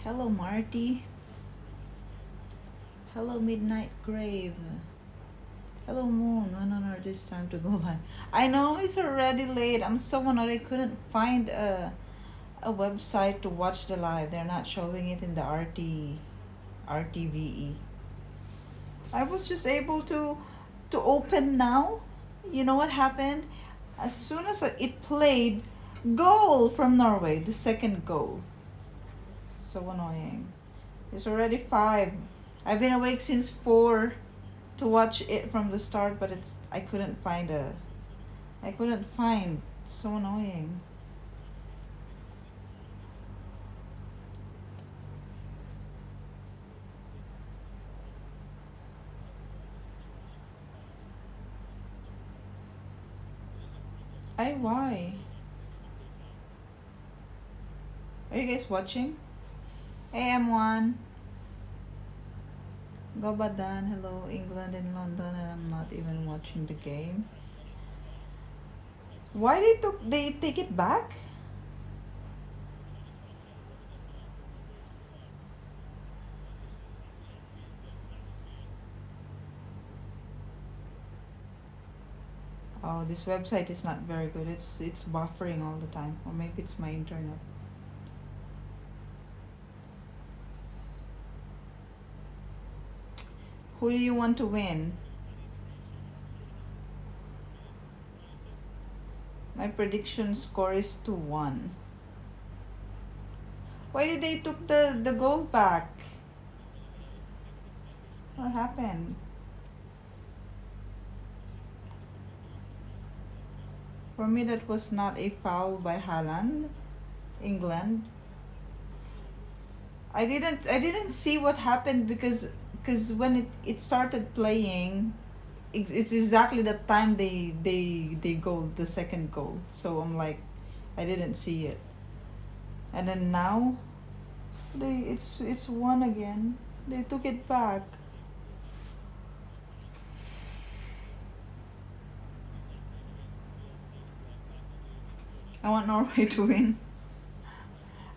Hello, Marty. Hello, Midnight Grave. Hello, Moon. No, this time to go live. I know it's already late. I'm so annoyed I couldn't find a website to watch the live. They're not showing it in the RTVE. I was just able to open now. You know what happened? As soon as it played, goal from Norway, the second goal. So annoying. It's already 5. I've been awake since 4 to watch it from the start, but I couldn't find. So annoying. Why? Are you guys watching? Hey, M1. Gobadan, hello, England and London, and I'm not even watching the game. Why they take it back? Oh, this website is not very good. It's buffering all the time, or maybe it's my internet. Who do you want to win? My prediction score is 2-1. Why did they took the goal back? What happened? For me, that was not a foul by Haaland, England. I didn't see what happened because when it started playing, it's exactly the time they goal the second goal. So I'm like, I didn't see it. And then now, it's 1 again. They took it back. I want Norway to win.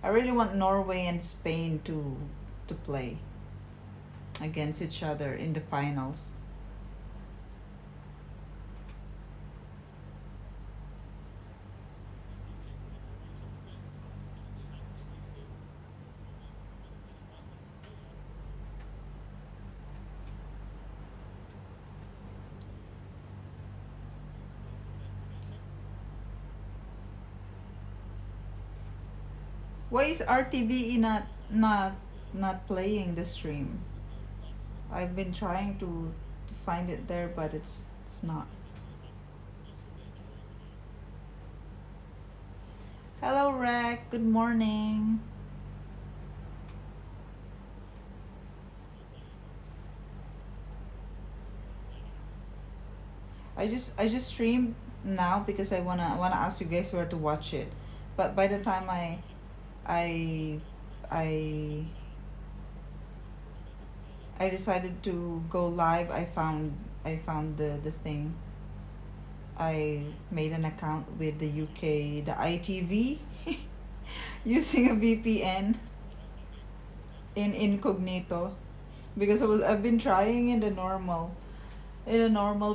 I really want Norway and Spain to play against each other in the finals. Why is RTVE not playing the stream? I've been trying to find it there, but it's not. Hello, Rec. Good morning. I just streamed now because I wanna ask you guys where to watch it, but by the time I I decided to go live, I found the thing. I made an account with the UK, the ITV, using a VPN in incognito, because I've been trying in a normal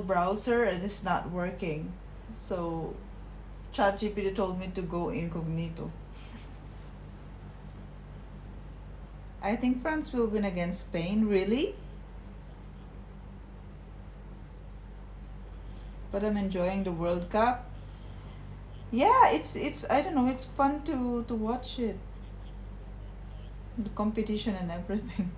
browser and it's not working. So ChatGPT told me to go incognito. I think France will win against Spain, really? But I'm enjoying the World Cup. Yeah, it's I don't know, it's fun to watch it. The competition and everything.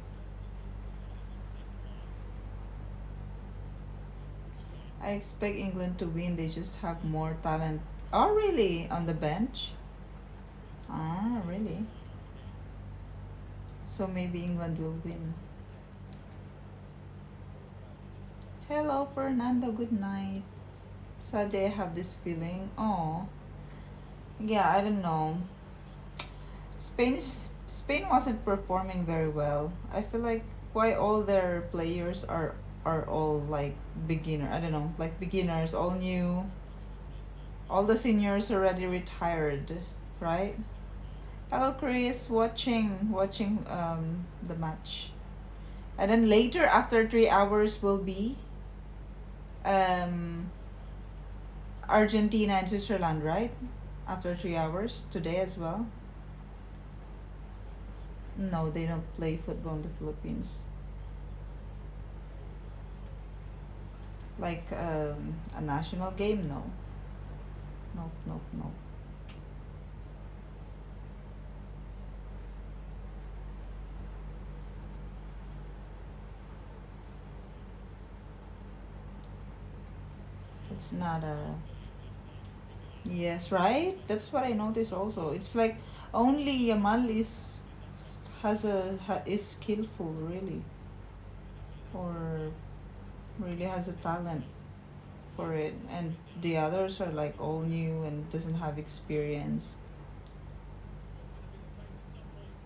I expect England to win. They just have more talent. Oh, really? On the bench? Ah, really? So maybe England will win. Hello, Fernando. Good night. Sadly, I have this feeling. Oh, yeah. I don't know. Spain wasn't performing very well. I feel like why all their players are all like beginner. I don't know, like beginners, all new. All the seniors already retired, right? Hello, Chris. Watching the match, and then later after 3 hours will be um Argentina and Switzerland, right? After 3 hours today as well. No, they don't play football in the Philippines. Like a national game, no. Nope, nope, nope. It's not a. Yes, right? That's what I noticed also. It's like only Yamal is skillful really, or really has a talent for it, and the others are like all new and doesn't have experience.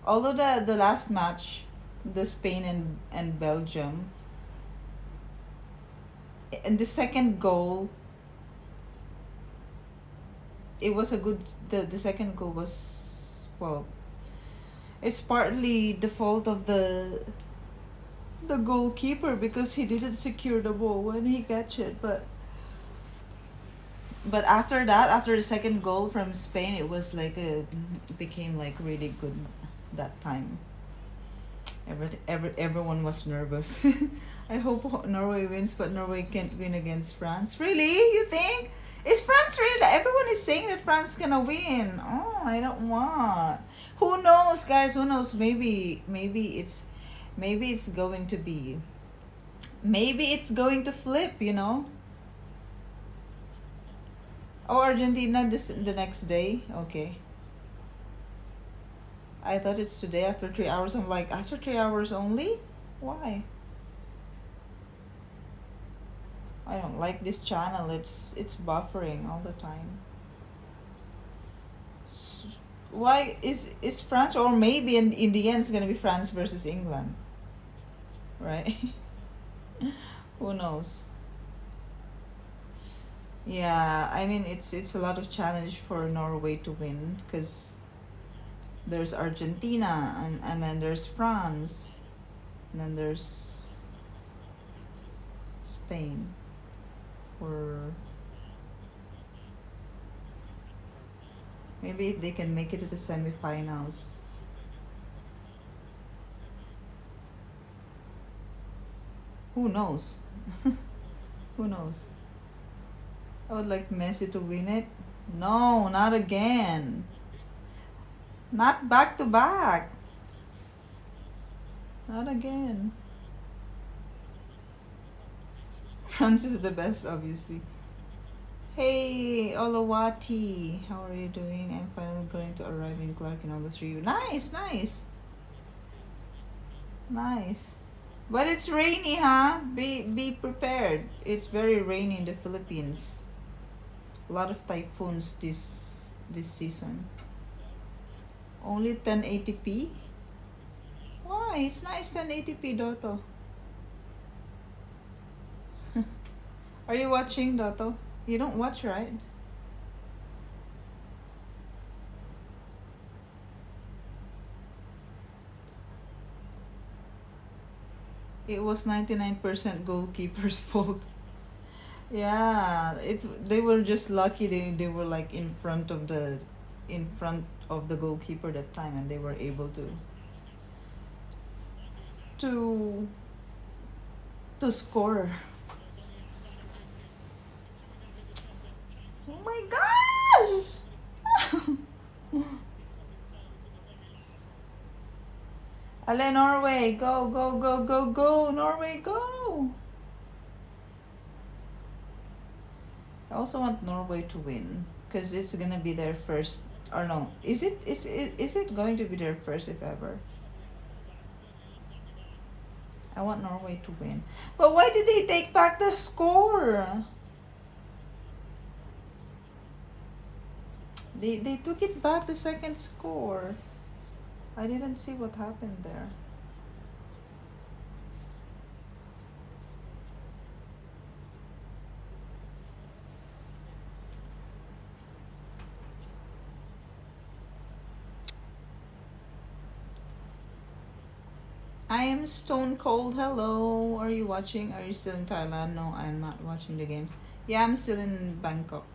Although the last match, the Spain and Belgium, and the second goal, it was a good. The second goal was, well, it's partly the fault of the goalkeeper because he didn't secure the ball when he catch it, but after that, after the second goal from Spain, it was like it became like really good that time. Everyone was nervous. I hope Norway wins, but Norway can't win against France. Really? You think? Is France really? Everyone is saying that France gonna win. Oh, I don't want. Who knows, guys? Who knows? Maybe it's going to be. Maybe it's going to flip. You know. Oh, Argentina the next day. Okay. I thought it's today after 3 hours. I'm like, after 3 hours only? Why? I don't like this channel. It's buffering all the time. Why is France, or maybe in the end it's gonna be France versus England, right? Who knows? Yeah, I mean it's a lot of challenge for Norway to win because there's Argentina and then there's France and then there's Spain or maybe if they can make it to the semifinals. Who knows? Who knows? I would like Messi to win it. No, not again. Not back to back. Not again. France is the best, obviously. Hey, Olawati, how are you doing? I'm finally going to arrive in Clark in August for you. Nice, nice, nice. But it's rainy, huh? Be prepared. It's very rainy in the Philippines. A lot of typhoons this season. Only 1080p? Why? It's nice 1080p, Doto. Are you watching, Doto? You don't watch, right? It was 99% goalkeeper's fault. Yeah, it's they were just lucky they were like in front of the goalkeeper that time and they were able to to score. Oh my gosh! Ale, Norway, go, go, go, go, go, Norway, go! I also want Norway to win because it's gonna be their first. Or no, is it going to be their first if ever? I want Norway to win, but why did they take back the score? They took it back the second score. I didn't see what happened there. I am stone cold. Hello. Are you watching? Are you still in Thailand? No, I'm not watching the games. Yeah, I'm still in Bangkok.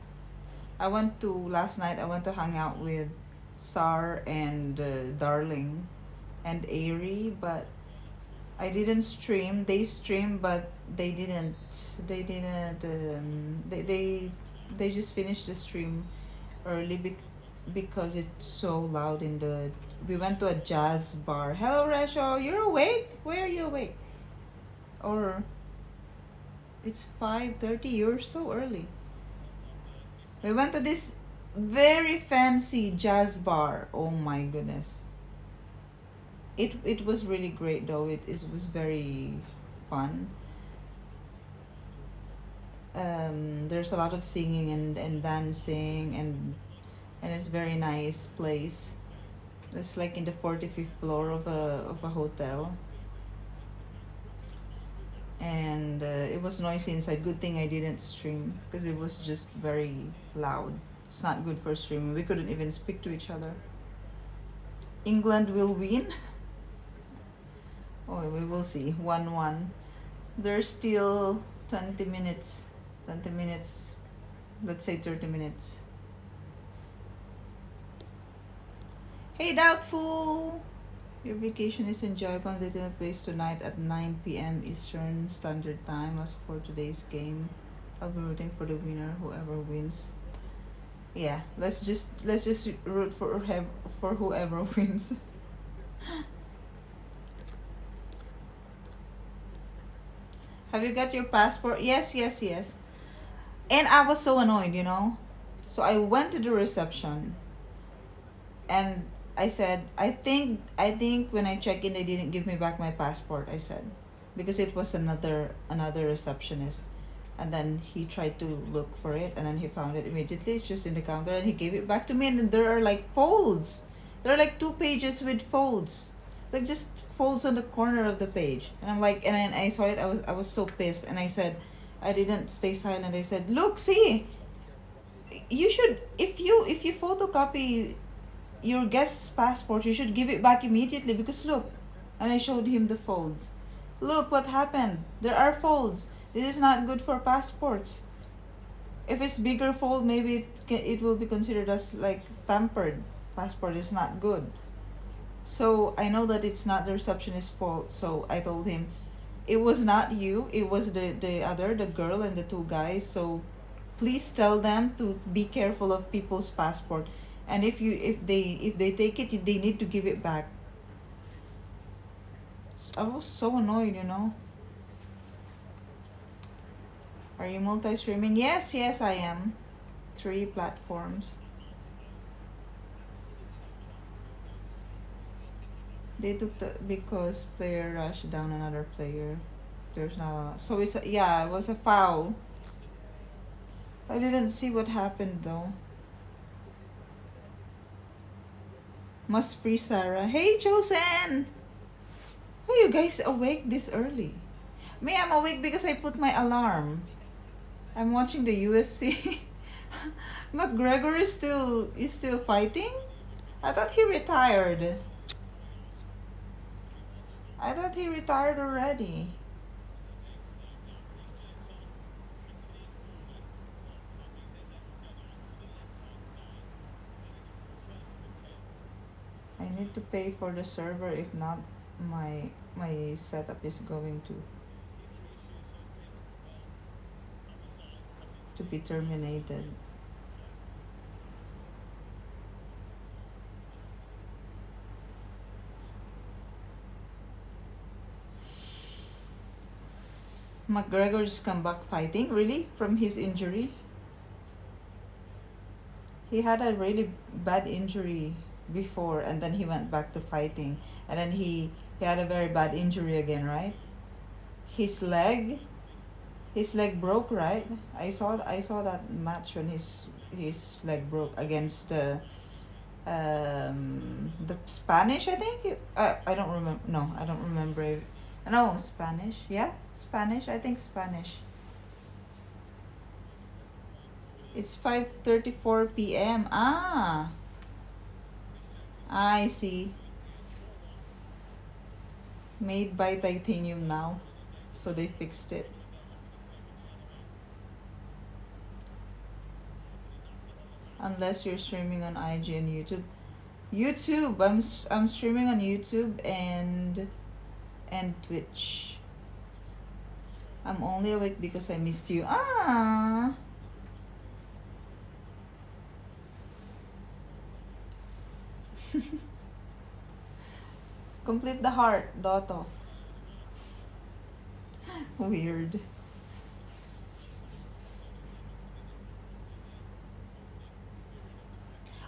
I went to last night. I went to hang out with Sar and Darling and Airy, but I didn't stream. They streamed, but they didn't. They didn't. They just finished the stream early because it's so loud in the. We went to a jazz bar. Hello, Rasho. You're awake? Where are you awake? Or it's 5:30. You're so early. We went to this very fancy jazz bar. Oh my goodness. It was really great though. It was very fun. There's a lot of singing and dancing and it's very nice place. It's like in the 45th floor of a hotel. And it was noisy inside. Good thing I didn't stream because it was just very loud. It's not good for streaming. We couldn't even speak to each other. England will win. Oh, we will see. 1-1. There's still 20 minutes. 20 minutes. Let's say 30 minutes. Hey, Doubtful! Your vacation is enjoyable. They take place tonight at 9 p.m. Eastern Standard Time. As for today's game, I'll be rooting for the winner, whoever wins. Yeah, let's just root for whoever wins. Have you got your passport? Yes, yes, yes. And I was so annoyed, you know. So I went to the reception and I said, I think when I check in they didn't give me back my passport, I said. Because it was another receptionist. And then he tried to look for it and then he found it immediately. It's just in the counter and he gave it back to me and then there are like folds. There are like 2 pages with folds. Like just folds on the corner of the page. And I'm like, and then I saw it, I was so pissed and I said, I didn't stay silent. I said, look, see, you should, if you photocopy your guest's passport, you should give it back immediately because look. And I showed him the folds. Look what happened. There are folds. This is not good for passports. If it's bigger fold, maybe it will be considered as like tampered. Passport is not good. So I know that it's not the receptionist's fault. So I told him, it was not you. It was the girl and the two guys. So please tell them to be careful of people's passport. And if they take it, they need to give it back. I was so annoyed, you know. Are you multi-streaming? Yes, yes, I am. 3 platforms. They took because player rushed down another player. There's not. So yeah, it was a foul. I didn't see what happened though. Must free Sarah. Hey, Chosen! Are you guys awake this early? Me, I'm awake because I put my alarm. I'm watching the UFC. McGregor is still fighting? I thought he retired. I thought he retired already. I need to pay for the server. If not, my setup is going to be terminated. McGregor just come back fighting, really, from his injury. He had a really bad injury before and then he went back to fighting and then he had a very bad injury again, right? His leg broke, right? I saw that match when his leg broke against the Spanish, I think. I don't remember. No, I don't remember. No, Spanish. Yeah, Spanish. I think Spanish. It's 5:34 p.m. Ah, I see. Made by titanium now, so they fixed it. Unless you're streaming on IG and YouTube. YouTube, I'm streaming on YouTube and Twitch. I'm only awake because I missed you. Ah. Complete the heart, Dotto. Weird.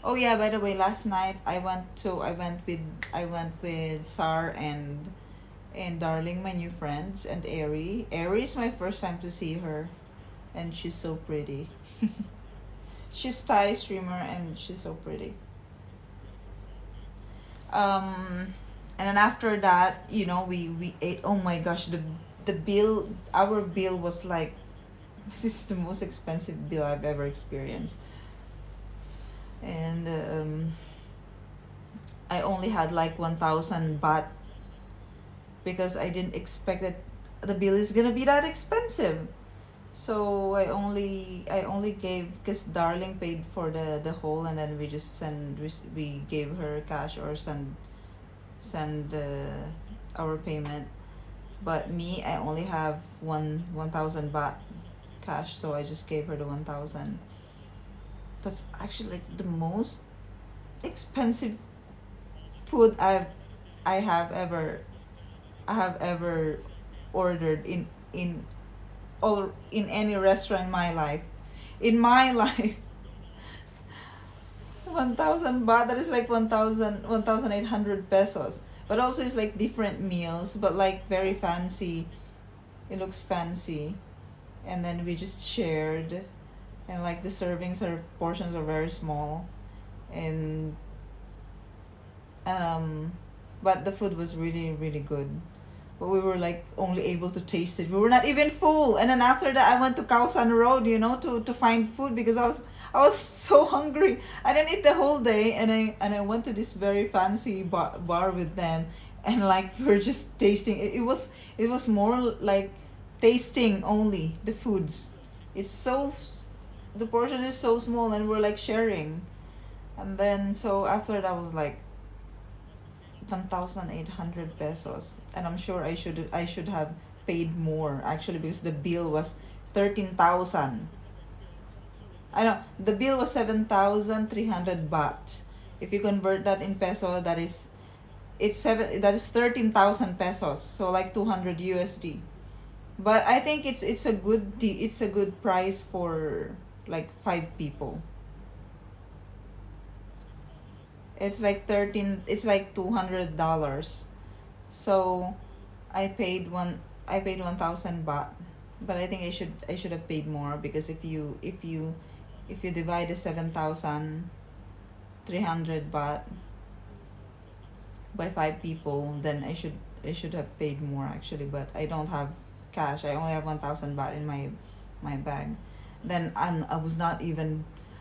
Oh yeah, by the way, last night I went with Sar and Darling, my new friends, and Airy. Airy is my first time to see her, and she's so pretty. She's Thai streamer and she's so pretty. Um, and then after that, we ate. Oh my gosh, the bill, our bill was like, this is the most expensive bill I've ever experienced. And I only had like 1,000 baht because I didn't expect that the bill is gonna be that expensive. So I only gave, because Darling paid for the whole, and then we gave her cash, or send our payment. But me, I only have 1,000 baht cash, so I just gave her the 1,000. That's actually like the most expensive food I have ever I have ever ordered in any restaurant in my life. In my life, 1,000 baht. That is like 1,800 pesos. But also it's like different meals, but like very fancy. It looks fancy, and then we just shared, and like the portions are very small, and um, but the food was really really good. But we were like only able to taste it. We were not even full. And then after that, I went to Kaosan Road, to find food, because I was so hungry. I didn't eat the whole day, and I went to this very fancy bar with them, and like we're just tasting. It was more like tasting only the foods. The portion is so small, and we're like sharing. And then so after that, I was like 1,800 pesos, and I'm sure I should have paid more actually, because the bill was 13,000. I know the bill was 7,300 baht. If you convert that in peso, that is 13,000 pesos, so like 200 USD. But I think it's a good price for like 5 people. It's like $200. So I paid 1,000 baht. But I think I should have paid more, because if you divide the 7,300 baht by 5 people, then I should have paid more actually. But I don't have cash. I only have 1,000 baht in my bag. Then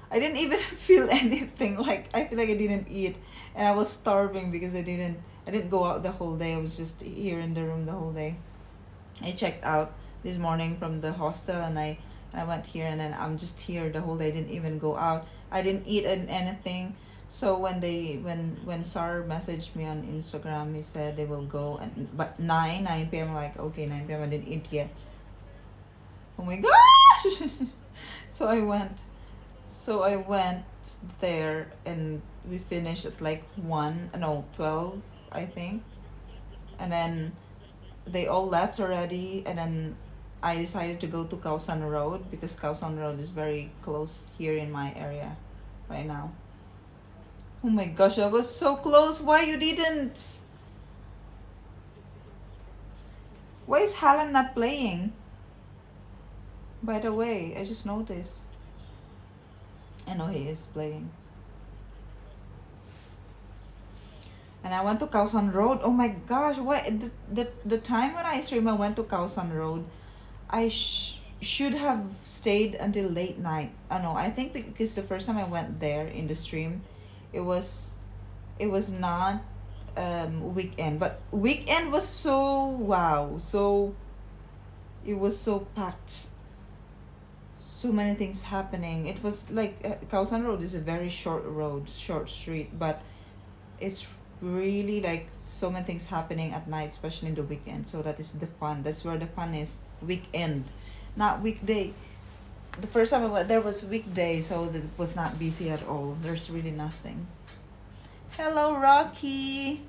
I didn't even feel anything. Like I feel like I didn't eat, and I was starving because I didn't go out the whole day. I was just here in the room the whole day. I checked out this morning from the hostel, and I went here, and then I'm just here the whole day. I didn't even go out. I didn't eat anything. So when Sar messaged me on Instagram, he said they will go, but 9 p.m. Like, okay, 9 p.m. I didn't eat yet. Oh my gosh. so I went so I went there, and we finished at like 12, I think. And then they all left already, and then I decided to go to Kaosan Road, because Kaosan Road is very close here in my area right now. Oh my gosh, I was so close. Why you didn't? Why is Halan not playing? By the way, I just noticed. I know he is playing. And I went to Kaosan Road. Oh my gosh, why the time when I stream I went to Kaosan Road, I should have stayed until late night. I know. I think because the first time I went there in the stream, it was not weekend. But weekend was so wow, so it was so packed, so many things happening. It was like Kausan Road is a very short road, short street, but it's really like so many things happening at night, especially in the weekend. So that is the fun. That's where the fun is. Weekend, not weekday. The first time I went there was weekday, so it was not busy at all. There's really nothing. Hello, Rocky.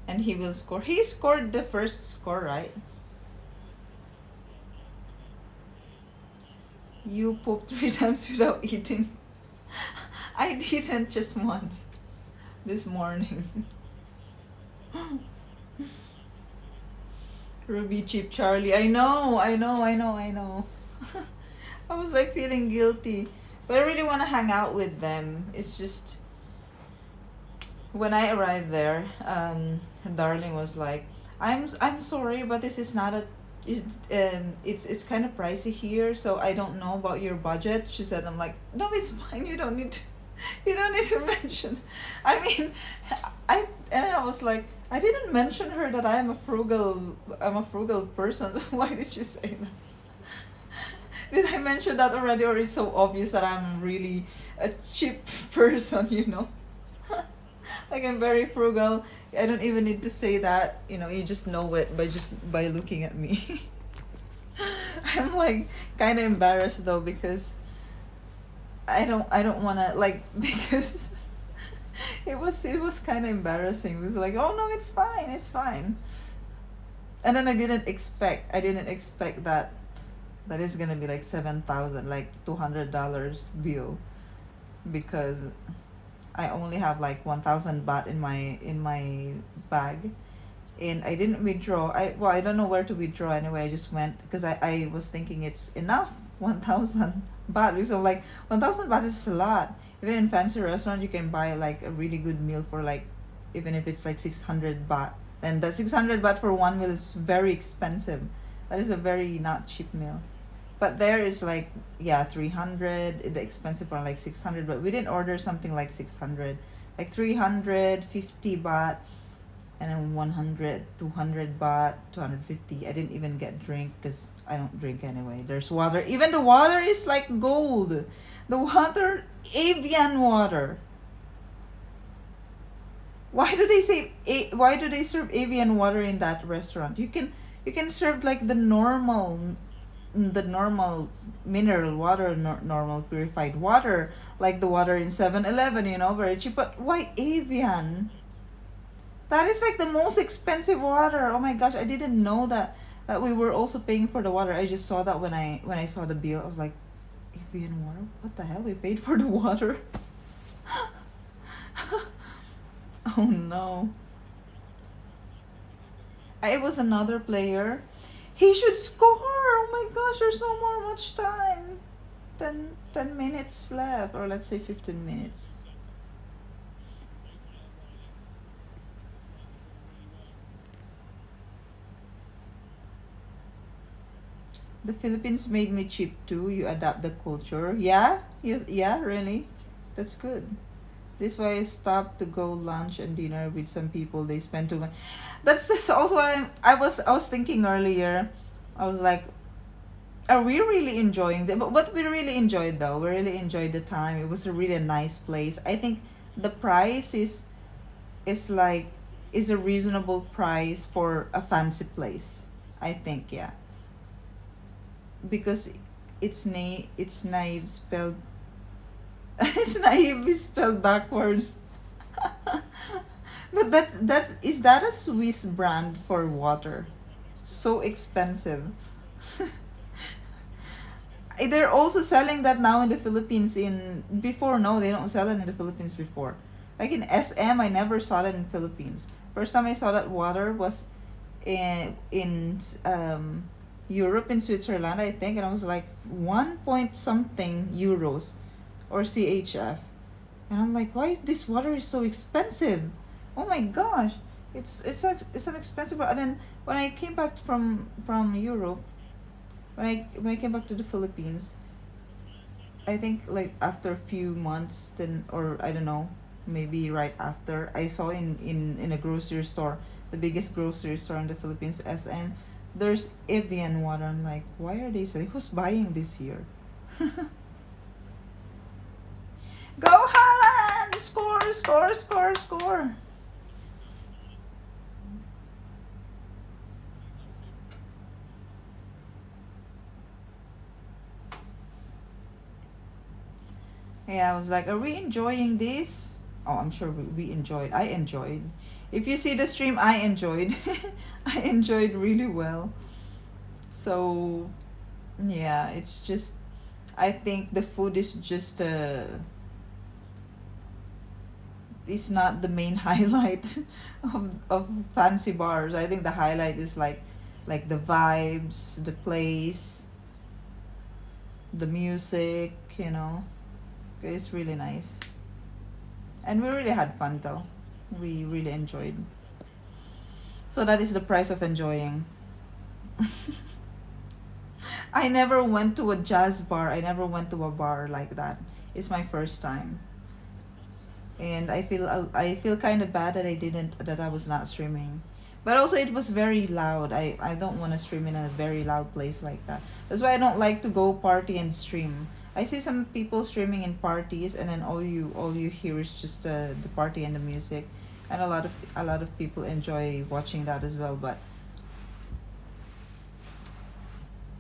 And he will score. He scored the first score, right? You pooped 3 times without eating. I didn't, just once this morning. Ruby Cheap Charlie. I know. I was like feeling guilty. But I really want to hang out with them. It's just when I arrived there, Darling was like, I'm sorry, but this is not a it's kind of pricey here, so I don't know about your budget. She said. I'm like, no, it's fine. You don't need to you don't need to mention. I mean, I was like, I didn't mention her that I'm a frugal person. Why did she say that? Did I mention that already, or it's so obvious that I'm really a cheap person, you know? Like I'm very frugal. I don't even need to say that, you know, you just know it by looking at me. I'm like kind of embarrassed though, because I don't want to like because it was kind of embarrassing. It was like, "Oh no, it's fine. It's fine." And then I didn't expect that is going to be like 7,000, like $200 bill, because I only have like 1,000 baht in my bag, and I didn't withdraw. I don't know where to withdraw anyway. I just went because I was thinking it's enough, 1,000 baht. Because I'm like 1,000 baht is a lot. Even in fancy restaurant, you can buy like a really good meal for like, even if it's like 600 baht. And the 600 baht for one meal is very expensive. That is a very not cheap meal. But there is like, yeah, 300, the expensive one like 600, but we didn't order something like 600, like 350 baht, and then 100, 200 baht, 250. I didn't even get drink because I don't drink anyway. There's water. Even the water is like gold. The water, Avian water. Why do they serve Avian water in that restaurant? You can serve like the normal mineral water, normal purified water, like the water in 7-Eleven, you know, very cheap. But why Avian? That is like the most expensive water. Oh my gosh, I didn't know that we were also paying for the water. I just saw that when I saw the bill. I was like, Avian water? What the hell? We paid for the water? Oh no. It was another player. He should score. Oh my gosh, there's no more much time. 10 minutes left, or let's say 15 minutes. The Philippines made me cheap too. You adapt the culture. Yeah? Yeah, really? That's good. This way I stopped to go lunch and dinner with some people. They spend too much. That's also what I was thinking earlier. I was like, are we really enjoying the but what we really enjoyed though? We really enjoyed the time. It was a really nice place. I think the price is like is a reasonable price for a fancy place. I think, yeah. Because it's naive spelled it's naive spelled backwards. But that's is that a Swiss brand for water? So expensive. They're also selling that now in the Philippines. In before, no, they don't sell it in the Philippines before. Like in SM, I never saw that in Philippines. First time I saw that water was in Europe, in Switzerland, I think, and I was like 1 point something euros or CHF. And I'm like, why this water is so expensive? Oh my gosh. It's an expensive, and then when I came back from Europe, when I came back to the Philippines, I think like after a few months, then, or I don't know, maybe right after, I saw in a grocery store, the biggest grocery store in the Philippines, SM. There's Evian water. I'm like, why are they selling? Who's buying this here? Go Haaland! Score! Score! Score! Score! Yeah, I was like, are we enjoying this? Oh, I'm sure we enjoyed. I enjoyed. If you see the stream, I enjoyed. I enjoyed really well. So, yeah, it's just, I think the food is just it's not the main highlight of fancy bars. I think the highlight is like the vibes, the place, the music, you know. It's really nice. And we really had fun though. We really enjoyed. So that is the price of enjoying. I never went to a jazz bar. I never went to a bar like that. It's my first time. And I feel kind of bad that I was not streaming. But also it was very loud. I don't want to stream in a very loud place like that. That's why I don't like to go party and stream. I see some people streaming in parties, and then all you hear is just the party and the music, and a lot of people enjoy watching that as well. But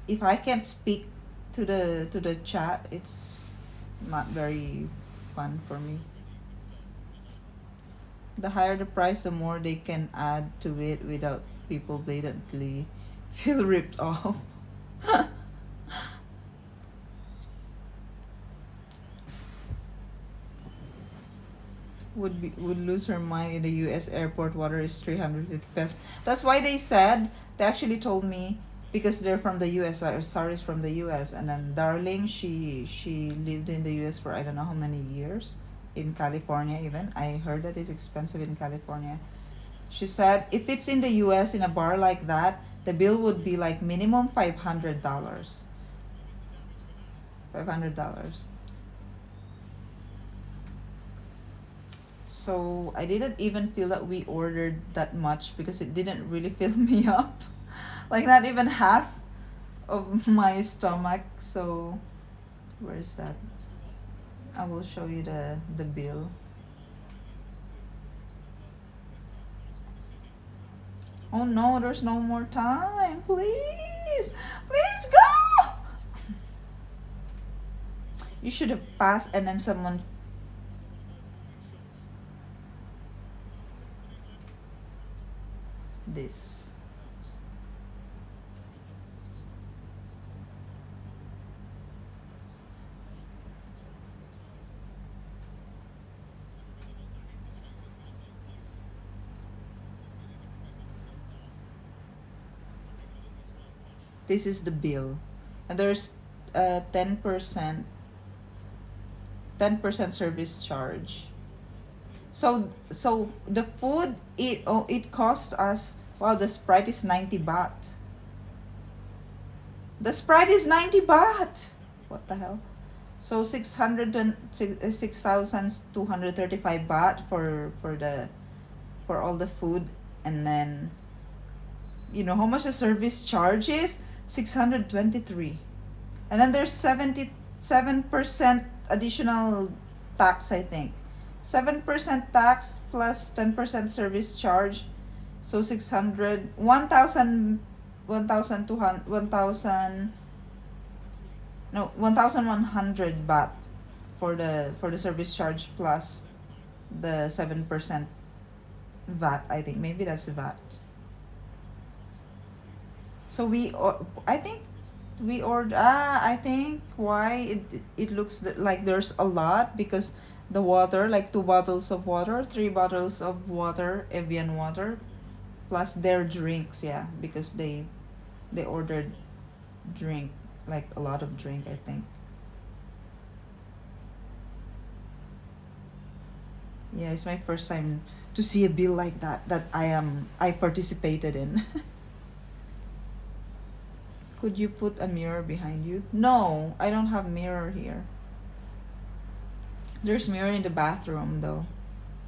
if I can't speak to the chat, it's not very fun for me. The higher the price, the more they can add to it without people blatantly feel ripped off. Would lose her mind in the U.S. airport. Water is 350 pesos. That's why they actually told me, because they're from the U.S. Right? Sarah's from the U.S. and then Darling, she lived in the U.S. for I don't know how many years, in California even. I heard that it's expensive in California. She said if it's in the U.S. in a bar like that, the bill would be like minimum $500. $500. So I didn't even feel that we ordered that much because it didn't really fill me up. Like not even half of my stomach. So where's that? I will show you the bill. Oh no, there's no more time. Please. Please go. You should have passed and then someone. This. This is the bill. And there's 10% service charge. So the food, it cost us, wow, the Sprite is 90 baht. The Sprite is 90 baht. What the hell? So 6,235 baht for all the food, and then you know how much the service charge is? 623. And then there's 77% additional tax, I think. 7% tax plus 10% service charge. So 600, 1,000, 1,200, 1,000, no, 1,100 baht for the service charge plus the 7% VAT, I think. Maybe that's the VAT. So I think we ordered, I think why it looks like there's a lot, because the water, like 2 bottles of water, 3 bottles of water, Evian water, plus their drinks, yeah, because they ordered drink, like a lot of drink, I think. Yeah, it's my first time to see a bill like that I participated in. Could you put a mirror behind you? No, I don't have mirror here. There's mirror in the bathroom though.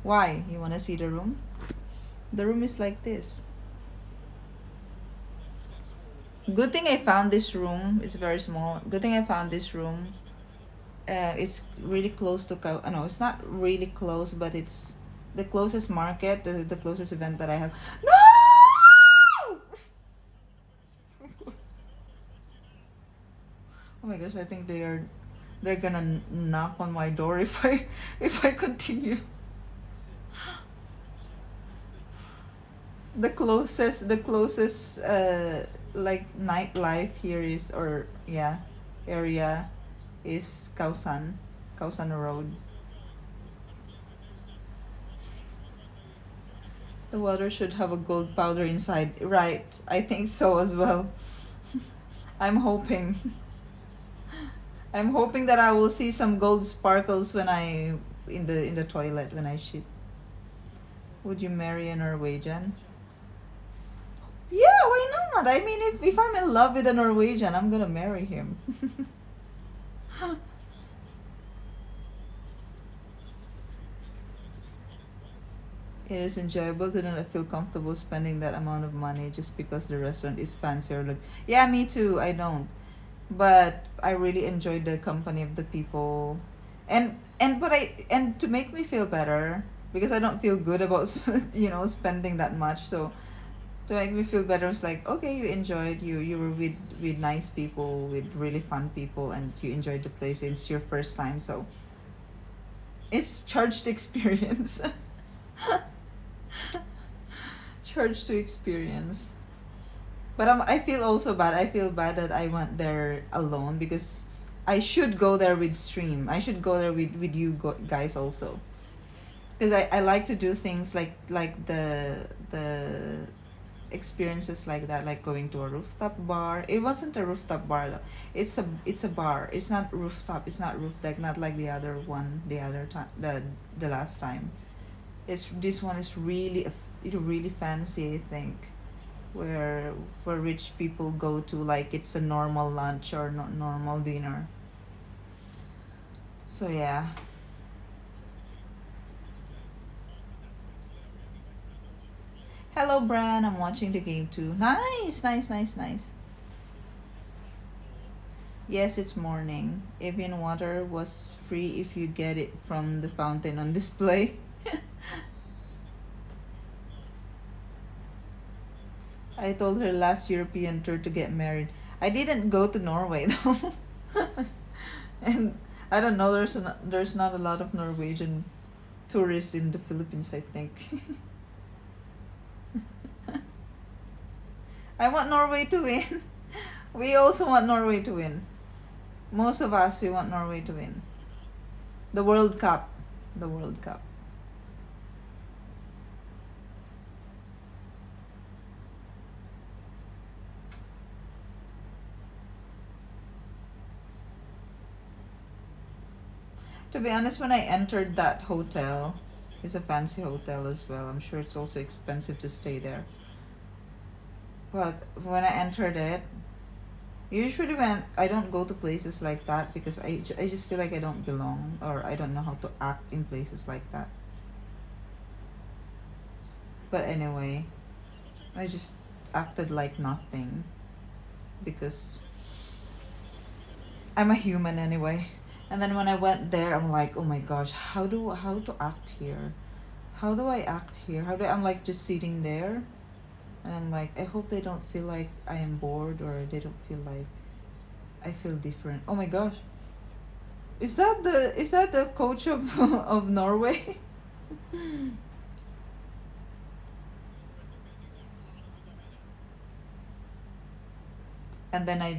Why? You wanna see the room? The room is like this. Good thing I found this room. It's very small. Good thing I found this room. It's really close to no, it's not really close, but it's the closest market, the closest event that I have. No! Oh my gosh, I think they're gonna knock on my door if I if I continue. The closest like nightlife here is, or yeah, area is Kausan Road. The water should have a gold powder inside. Right, I think so as well. I'm hoping. I'm hoping that I will see some gold sparkles when I in the toilet when I shit. Would you marry a Norwegian? Yeah, why not? I mean, if I'm in love with a Norwegian, I'm gonna marry him. It is enjoyable to not feel comfortable spending that amount of money just because the restaurant is fancy or look. Yeah, me too. I don't, but I really enjoy the company of the people, and to make me feel better because I don't feel good about spending that much. So to make me feel better, it's like, okay, you enjoyed, you were with nice people, with really fun people, and you enjoyed the place. It's your first time, so it's charged experience. Charged to experience. But I feel also bad. I feel bad that I went there alone because I should go there with stream. I should go there with you guys also. Because I like to do things like the experiences like that, like going to a rooftop bar. It wasn't a rooftop bar though. It's a bar. It's not rooftop. It's not roof deck. Not like the other one. The other time. The last time. This one is really fancy. I think where rich people go to, like it's a normal lunch or not normal dinner. So yeah. Hello, Bran. I'm watching the game too. Nice, nice, nice, nice. Yes, it's morning. Evian water was free if you get it from the fountain on display. I told her last European tour to get married. I didn't go to Norway though. And I don't know, there's not a lot of Norwegian tourists in the Philippines, I think. I want Norway to win. We also want Norway to win. Most of us, we want Norway to win. The World Cup. The World Cup. To be honest, when I entered that hotel, it's a fancy hotel as well. I'm sure it's also expensive to stay there. But when I entered it, usually when I don't go to places like that because I just feel like I don't belong, or I don't know how to act in places like that. But anyway, I just acted like nothing because I'm a human anyway. And then when I went there, I'm like, oh my gosh, how to act here? How do I act here? I'm like just sitting there, and I'm like, I hope they don't feel like I am bored, or they don't feel like I feel different. Oh my gosh, is that the coach of of Norway? And then I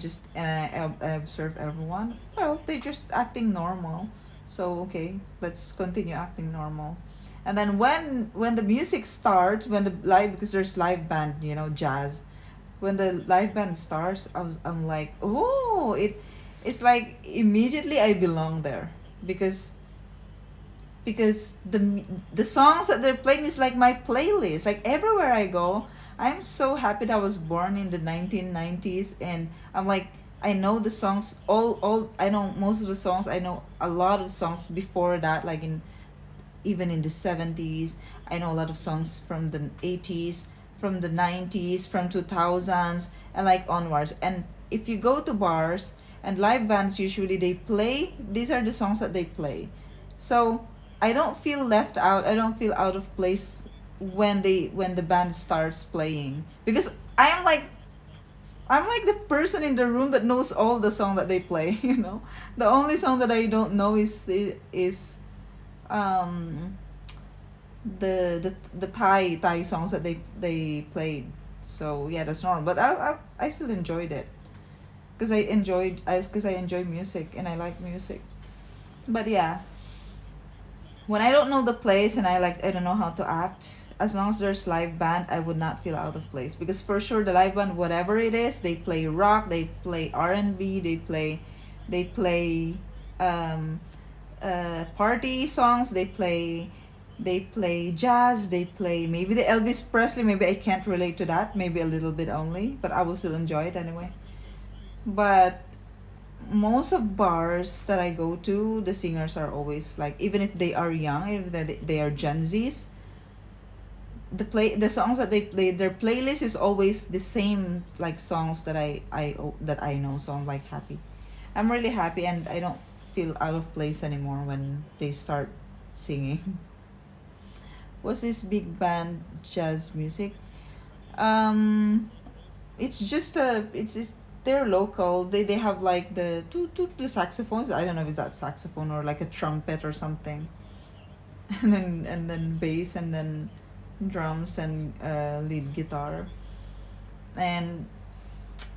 observe everyone. Well, they're just acting normal. So okay, let's continue acting normal. And then when the music starts, when the live, because there's live band, jazz. When the live band starts, I'm like, oh, it's like immediately I belong there because the songs that they're playing is like my playlist. Like everywhere I go, I'm so happy that I was born in the 1990s, and I'm like, I know the songs, all I know most of the songs. I know a lot of songs before that, like in even in the 70s. I know a lot of songs from the 80s, from the 90s, from 2000s, and like onwards. And if you go to bars and live bands, usually they play, these are the songs that they play. So I don't feel left out. I don't feel out of place when the band starts playing, because I'm like the person in the room that knows all the song that they play. The only song that I don't know is um the Thai songs that they played. So yeah, that's normal. But I still enjoyed it because I enjoy music and I like music. But yeah, when I don't know the place and I don't know how to act, as long as there's live band, I would not feel out of place, because for sure the live band, whatever it is, they play rock, they play R&B, they play um party songs, they play jazz, they play maybe the Elvis Presley. Maybe I can't relate to that, maybe a little bit only, but I will still enjoy it anyway. But most of bars that I go to, the singers are always like, even if they are young, if they are Gen Zs, the songs that they play, their playlist is always the same, like songs that I know. So I'm like happy. I'm really happy, and I don't feel out of place anymore when they start singing. What's this big band jazz music? Um, it's just they're local. They have like the saxophones. I don't know if that's saxophone or like a trumpet or something, and then bass, and then drums, and lead guitar. And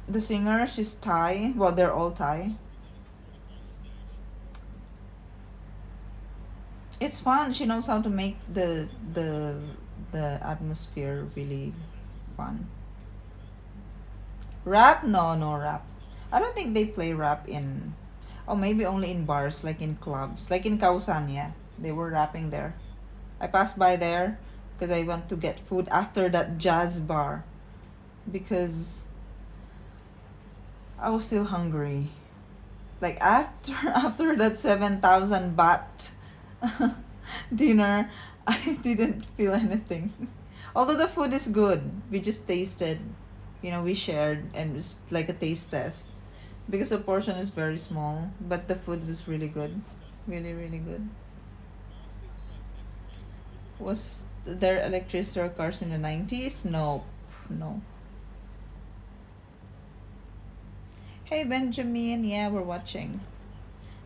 the singer, she's Thai. Well, they're all Thai. It's fun. She knows how to make the atmosphere really fun. Rap? No, no rap. I don't think they play rap in. Oh, maybe only in bars, like in clubs, like in Kausan. Yeah, they were rapping there. I passed by there because I went to get food after that jazz bar, because I was still hungry. Like after after that 7,000 baht dinner, I didn't feel anything. Although the food is good, we just tasted, we shared, and it was like a taste test, because the portion is very small, but the food was really good, really really good. Was there electricity or cars in the 90s? No, no. Hey Benjamin, yeah, we're watching.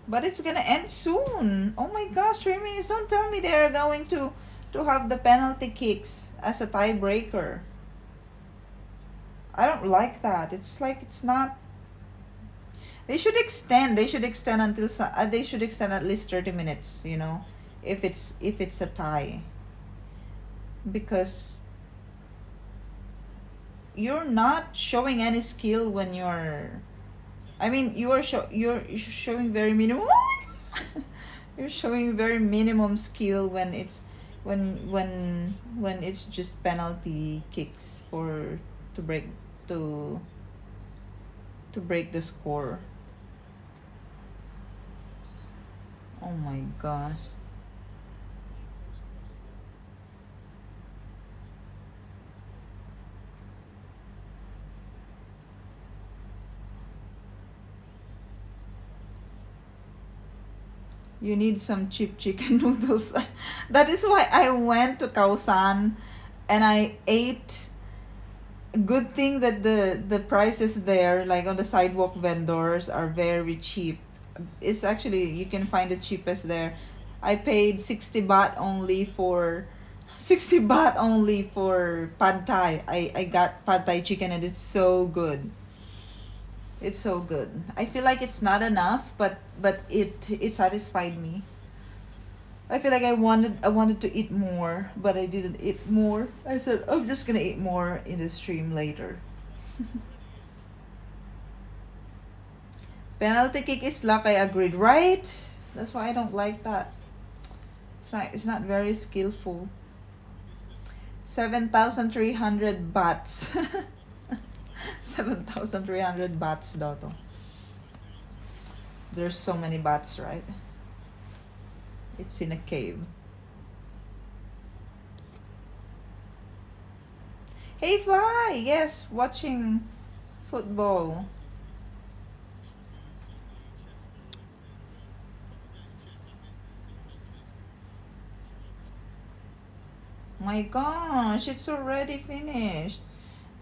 But it's gonna end soon. Oh my gosh, 3 minutes. Don't tell me they are going to have the penalty kicks as a tiebreaker. I don't like that. It's like it's not. They should extend. They should extend they should extend at least 30 minutes. If it's a tie, because you're not showing any skill when you're. I mean, you're showing very minimum. You're showing very minimum skill when it's just penalty kicks for to break to to break the score. Oh my gosh. You need some cheap chicken noodles. That is why I went to Kausan and I ate. Good thing that the prices there, like on the sidewalk vendors, are very cheap. It's actually, you can find the cheapest there. I paid 60 baht only for 60 baht only for pad thai. I got pad thai chicken and it's so good. It's so good. I feel like it's not enough, but it satisfied me. I feel like I wanted to eat more, but I didn't eat more. I said I'm just gonna eat more in the stream later. Penalty kick is luck. I agreed, right? That's why I don't like that. It's not very skillful. 7,300 bahts. 7,300 bahts daw to. There's so many bats, right? It's in a cave. Hey Fly! Yes, watching football. My gosh, it's already finished.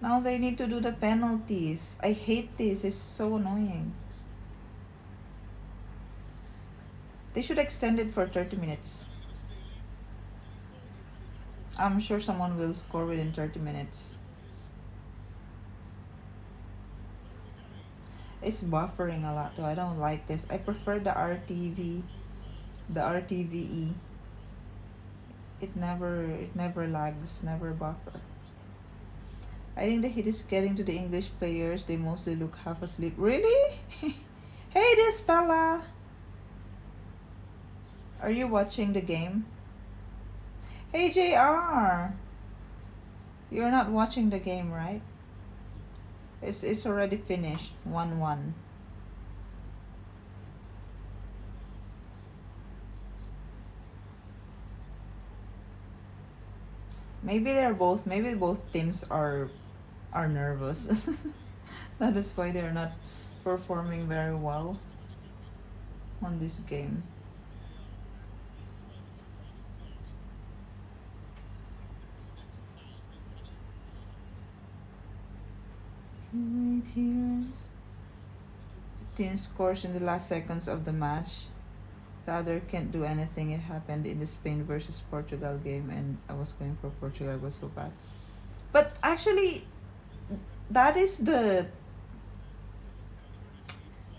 Now they need to do the penalties. I hate this, it's so annoying. They should extend it for 30 minutes. I'm sure someone will score within 30 minutes. It's buffering a lot though. I don't like this. I prefer the RTV, the RTVE. It never lags, never buffer. I think the hit is getting to the English players. They mostly look half asleep. Really? Hey, this Bella. Are you watching the game? Hey, JR. You're not watching the game, right? It's already finished. 1-1. Maybe both teams are nervous. That is why they're not performing very well on this game. Team scores in the last seconds of the match. The other can't do anything. It happened in the Spain versus Portugal game, and I was going for Portugal. It was so bad. But actually, that is the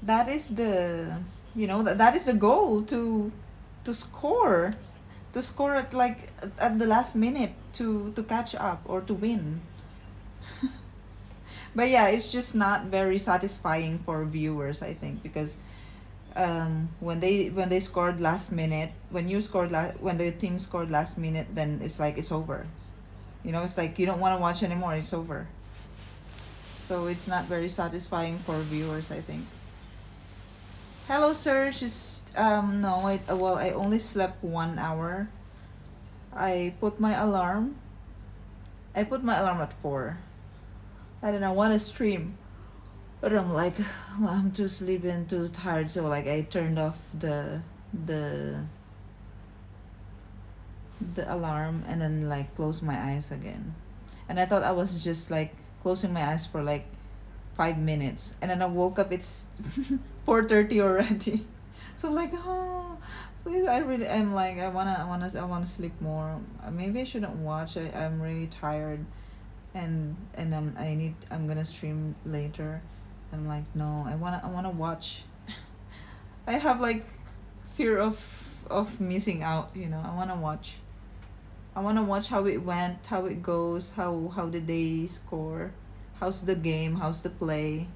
that is the that is the goal to score at like at the last minute to catch up or to win. But yeah, it's just not very satisfying for viewers, I think, because when they scored last minute, when the team scored last minute, then it's like it's over. It's like you don't want to watch anymore. It's over. So it's not very satisfying for viewers, I think. Hello, sir. She's no, I only slept 1 hour. I put my alarm at 4. I don't know, I want to stream, but I'm like, well, I'm too sleepy and too tired, so like I turned off the alarm and then like closed my eyes again. And I thought I was just like closing my eyes for like 5 minutes, and then I woke up, it's 4:30 already. So I'm like, oh, please, I'm like, I wanna sleep more. Maybe I shouldn't watch. I'm really tired, and I'm gonna stream later. I'm like, no, I wanna watch. I have like fear of missing out. I wanna watch. I wanna watch how it went, how it goes, how did they score, how's the game, how's the play.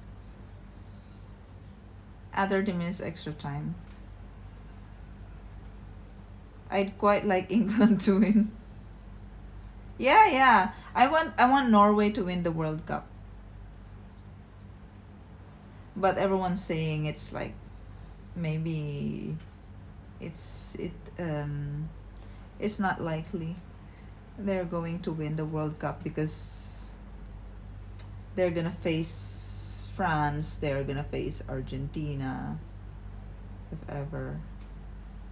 Add 30 minutes extra time. I'd quite like England to win. Yeah. I want Norway to win the World Cup. But everyone's saying it's like maybe it's not likely they're going to win the World Cup, because they're gonna face France, they're gonna face Argentina, if ever.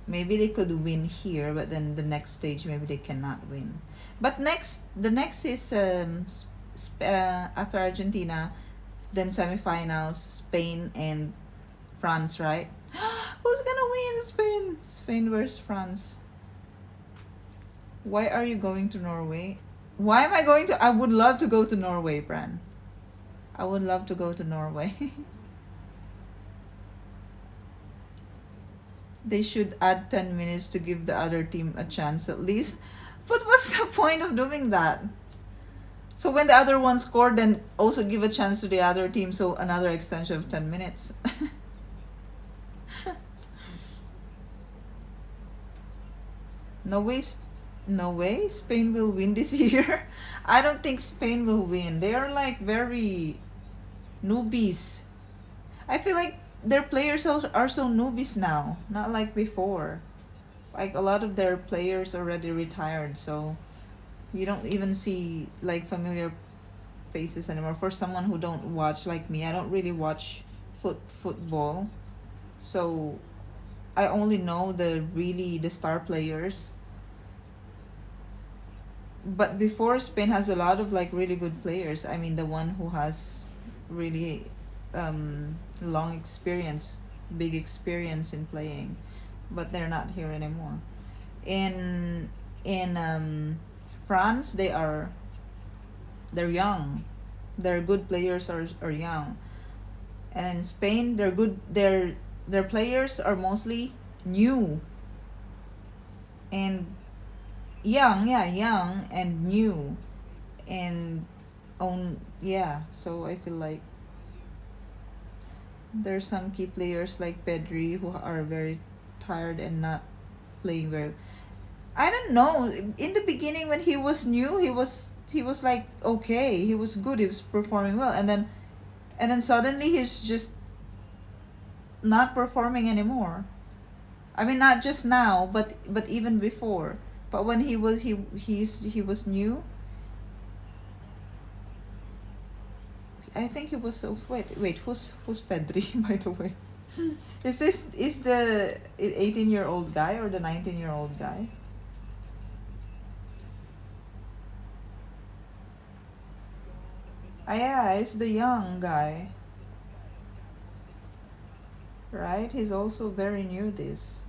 Maybe they could win here, but then the next stage maybe they cannot win. But the next is after Argentina, then semifinals, Spain and France, right? Who's gonna win? Spain versus France. Why are you going to Norway? Why am I going to? I would love to go to Norway, Bran. I would love to go to Norway. They should add 10 minutes to give the other team a chance at least. But what's the point of doing that? So when the other one scored, then also give a chance to the other team, so another extension of 10 minutes. No way Spain will win this year. I don't think Spain will win. They are like very newbies. I feel like their players are so newbies now, not like before. Like a lot of their players already retired, so you don't even see like familiar faces anymore. For someone who don't watch like me, I don't really watch football, so I only know the star players. But before, Spain has a lot of like really good players. I mean, the one who has really long experience, big experience in playing, but they're not here anymore. In France, they're young. Their good players are young. And in Spain, they're good. Their players are mostly new and young, yeah, young and new and own, yeah. So I feel like there's some key players like Pedri who are very tired and not playing very. I don't know. In the beginning, when he was new, he was like okay. He was good. He was performing well, and then suddenly he's just not performing anymore. I mean, not just now, but even before. But when he was new, I think he was so. Wait, who's Pedri by the way? Is the 18-year-old guy or the 19-year-old guy? Ah, yeah, it's the young guy, right? He's also very new. This,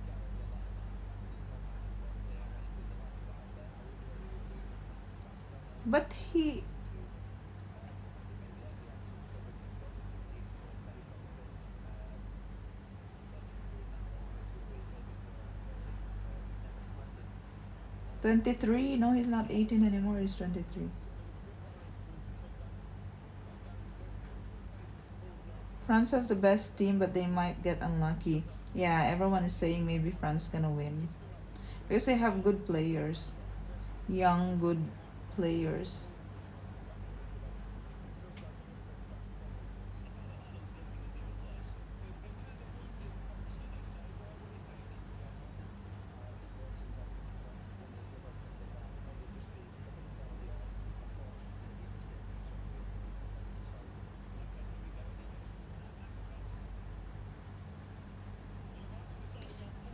but he 23. No, he's not 18 anymore. He's 23. France has the best team, but they might get unlucky. Yeah, everyone is saying maybe France gonna win because they have good players, young good players.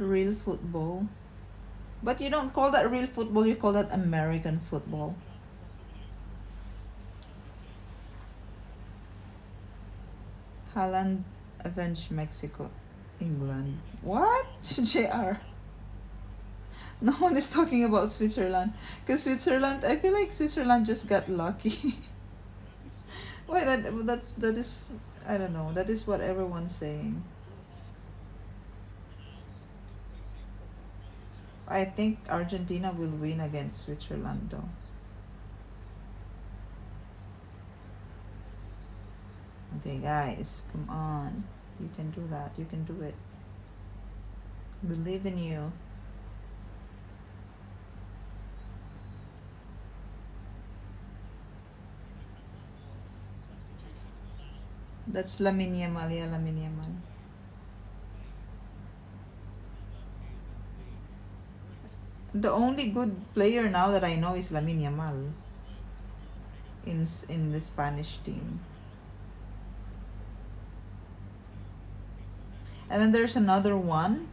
Real football. But you don't call that real football, you call that American football. Holland avenged Mexico. England. What? JR. No one is talking about Switzerland. Because Switzerland, I feel like Switzerland just got lucky. Why that is I don't know. That is what everyone's saying. I think Argentina will win against Switzerland though. Okay, guys, come on. You can do that. You can do it. Believe in you. That's Lamine Yamal, yeah, Lamine Yamal. The only good player now that I know is Lamine Yamal in the Spanish team. And then there's another one.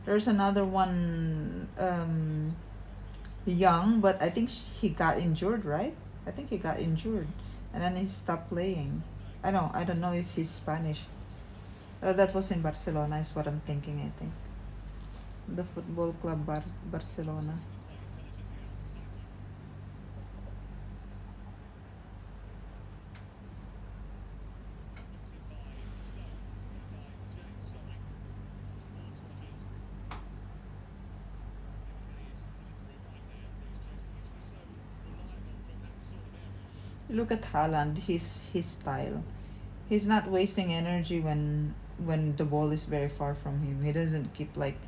There's another one young, but I think he got injured, right? I think he got injured and then he stopped playing. I don't know if he's Spanish. That was in Barcelona is what I'm thinking, I think. The football club Barcelona. Look at Haaland, his style. He's not wasting energy when the ball is very far from him. He doesn't keep like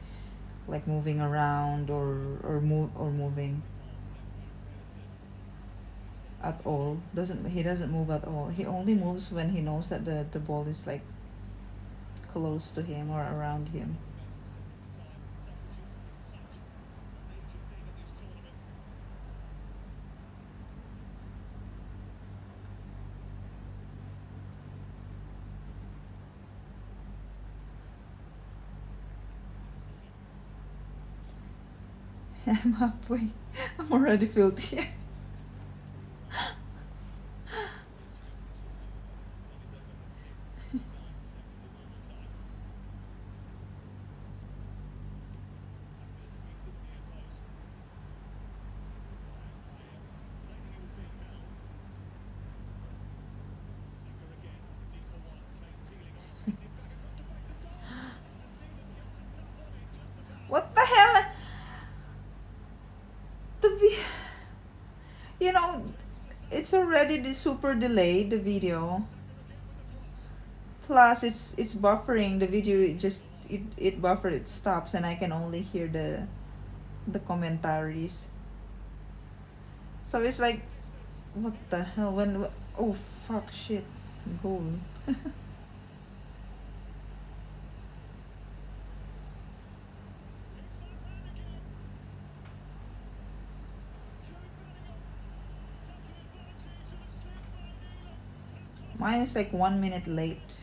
moving around or moving. at all. He doesn't move at all. He only moves when he knows that the ball is like close to him or around him. I'm halfway. I'm already filthy. What the hell? You know, it's already super delayed, the video. Plus, it's buffering. The video it buffered. It stops, and I can only hear the commentaries. So it's like, what the hell? Oh fuck, shit, goal. Mine is like 1 minute late.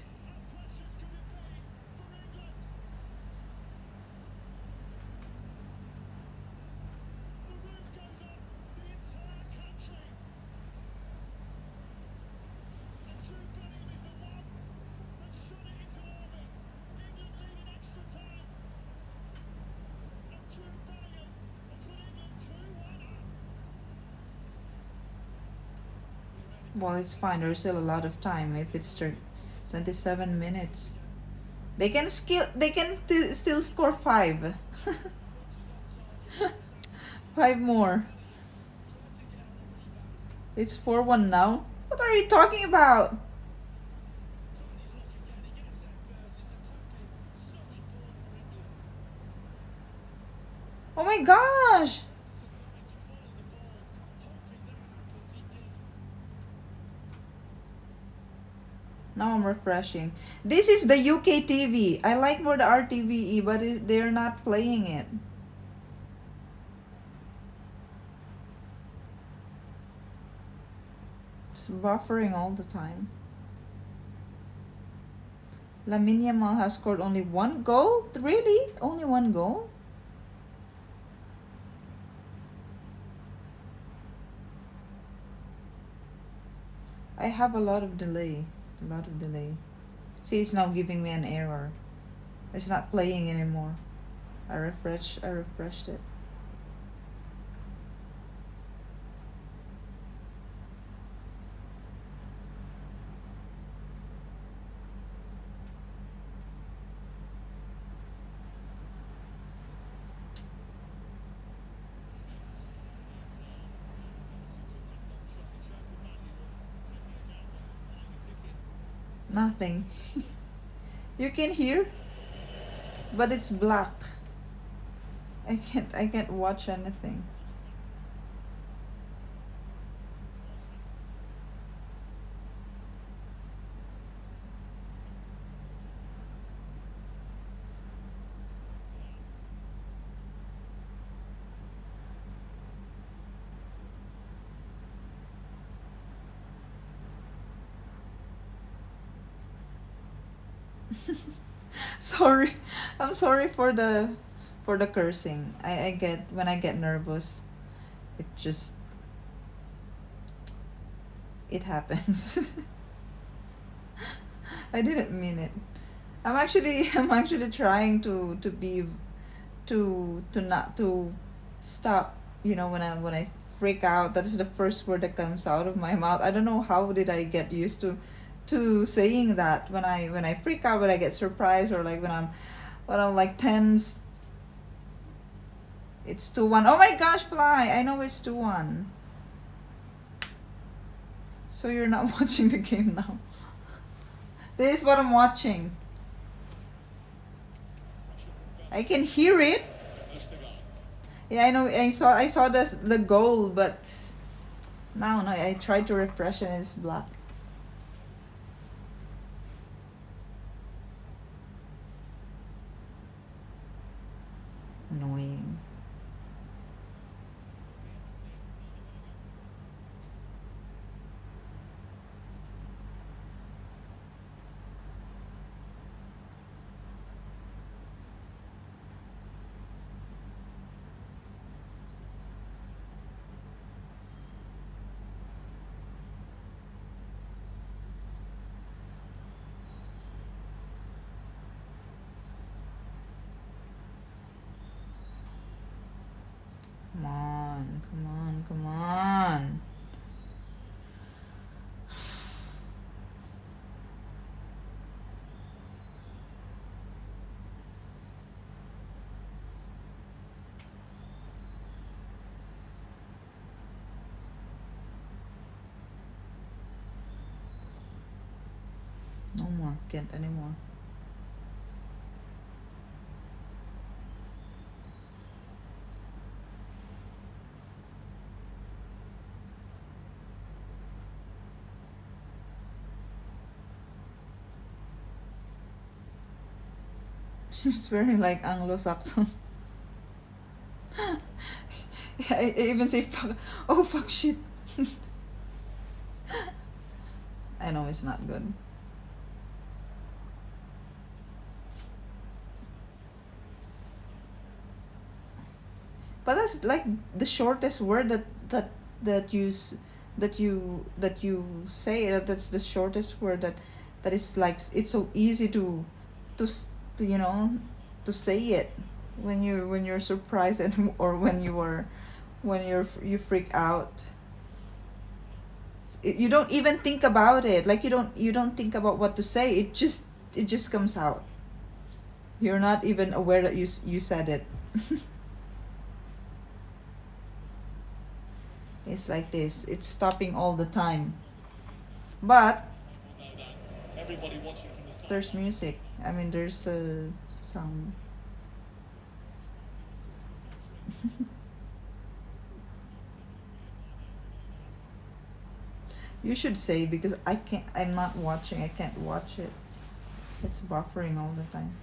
Well, it's fine. There's still a lot of time. If it's 27 minutes, they can still score 5. 5 more. It's 4-1 now. What are you talking about? Oh my gosh! Now I'm refreshing. This is the UK TV. I like more the RTVE, but they're not playing it. It's buffering all the time. Lamine Yamal has scored only 1 goal? Really? Only 1 goal? I have a lot of delay. See, it's now giving me an error. It's not playing anymore. I refreshed it. Nothing. You can hear, but it's black. I can't watch anything. Sorry. I'm sorry for the cursing. I get when I get nervous, it happens. I didn't mean it. I'm actually trying to not to stop, when I freak out. That is the first word that comes out of my mouth. I don't know how did I get used to saying that when I freak out, when I get surprised, or like when I'm like tense. It's 2-1. Oh my gosh, fly! I know it's 2-1. So you're not watching the game now. This is what I'm watching. I can hear it. Yeah, I know. I saw the goal, but Now, no, I tried to refresh and it's black. Annoying. Come on, come on, come on. No more, can't anymore. She's wearing like Anglo-Saxon. Yeah, I even say fuck. Oh fuck shit. I know it's not good. But that's like the shortest word that you that you say. That's the shortest word that is like it's so easy to to to say it when you're surprised and or when you freak out. You don't even think about it. Like you don't think about what to say. It just comes out. You're not even aware that you said it. It's like this. It's stopping all the time. But there's music. I mean, there's sound. You should say because I can't. I'm not watching. I can't watch it. It's buffering all the time.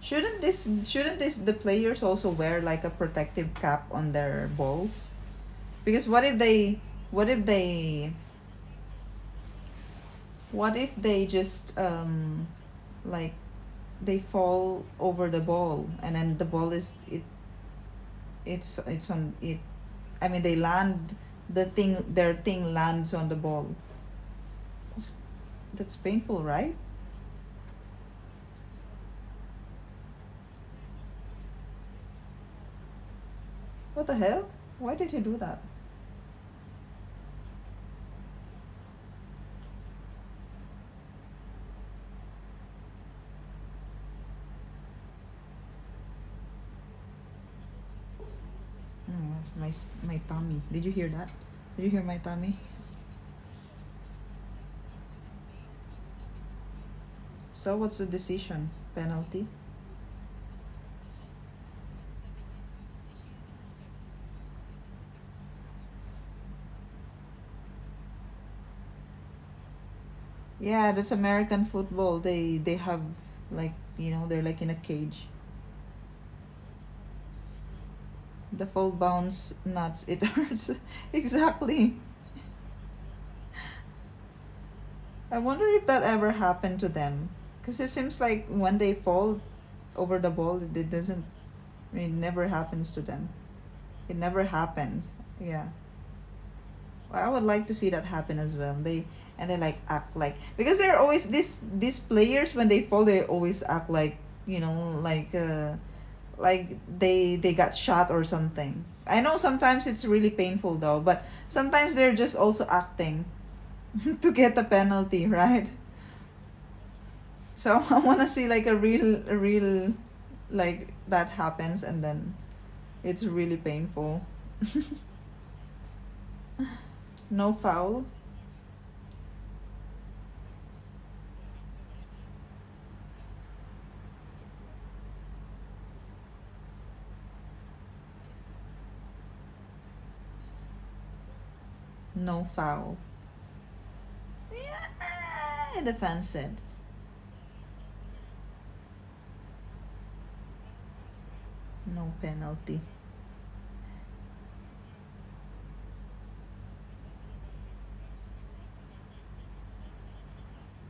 Shouldn't this the players also wear like a protective cap on their balls? Because what if they just like they fall over the ball and then the ball is it's on it. I mean they land their thing lands on the ball. That's, that's painful, right? What the hell? Why did he do that? Oh, my tummy. Did you hear that? Did you hear my tummy? So what's the decision? Penalty? Yeah, that's American football. They have like they're like in a cage. The full bounce nuts. It hurts. Exactly. I wonder if that ever happened to them. Because it seems like when they fall over the ball, it doesn't. It never happens to them. It never happens. Yeah. Well, I would like to see that happen as well. They like act like because they're always these players when they fall they always act like like they got shot or something. I know sometimes it's really painful though, but sometimes they're just also acting to get the penalty, right? So I want to see like a real like that happens and then it's really painful. No foul. No foul. Yeah, the fan said. No penalty.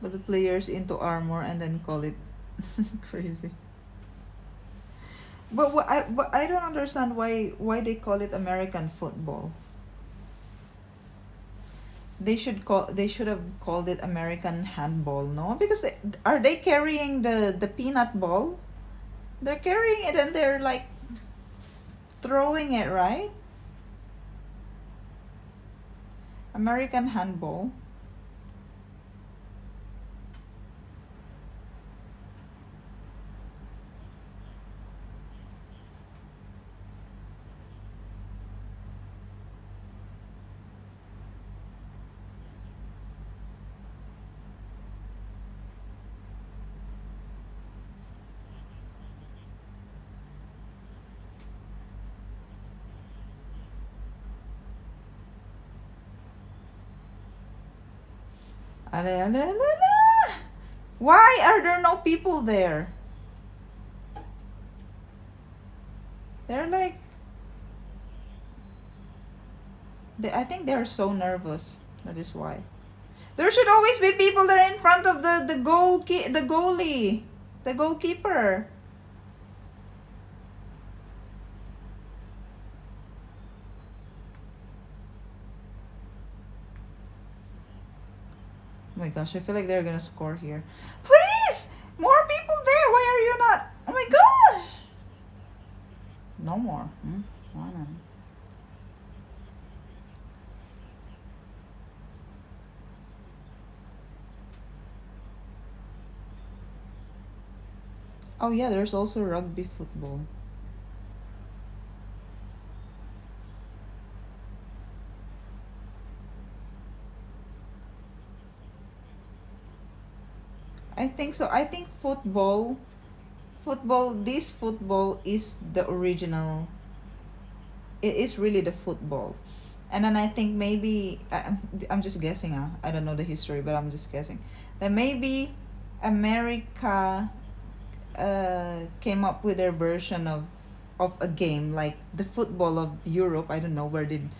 But the players into armor and then call it crazy. But I don't understand why they call it American football. They should have called it American handball, no? Because are they carrying the peanut ball? They're carrying it and they're like throwing it, right? American handball. Ale, ale, ale, ale. Why are there no people there? They're like I think they're so nervous. That is why. There should always be people there in front of the goalie, the goalkeeper. Oh my gosh, I feel like they're gonna score here. Please! More people there! Why are you not? Oh my gosh! No more. Why not? Oh yeah, there's also rugby football. I think so. I think this football is the original. It is really the football. And then I think maybe, I'm just guessing, I don't know the history, but I'm just guessing. That maybe America came up with their version of a game like the football of Europe. I don't know where did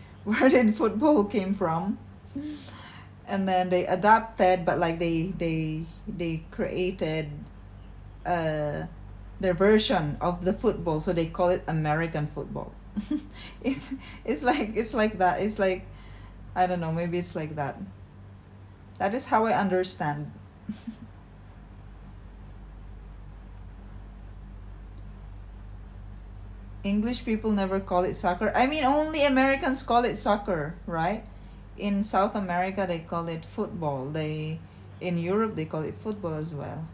football came from. And then they adapted, but like they created their version of the football, so they call it American football. it's it's like that. It's like, I don't know, maybe it's like that. That is how I understand. English people never call it soccer. I mean, only Americans call it soccer, right? In South America, they call it football. In Europe, they call it football as well.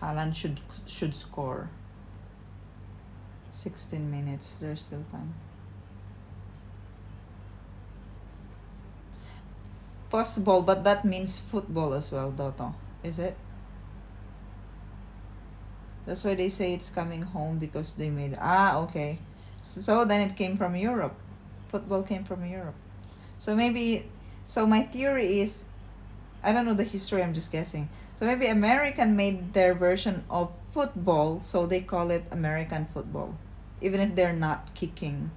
Haaland should score. 16 minutes. There's still time. Possible, but that means football as well, Doto. Is it? That's why they say it's coming home, because they made. Okay. So then it came from Europe. Football came from Europe. So maybe. So my theory is, I don't know the history, I'm just guessing. So maybe American made their version of football, so they call it American football, even if they're not kicking.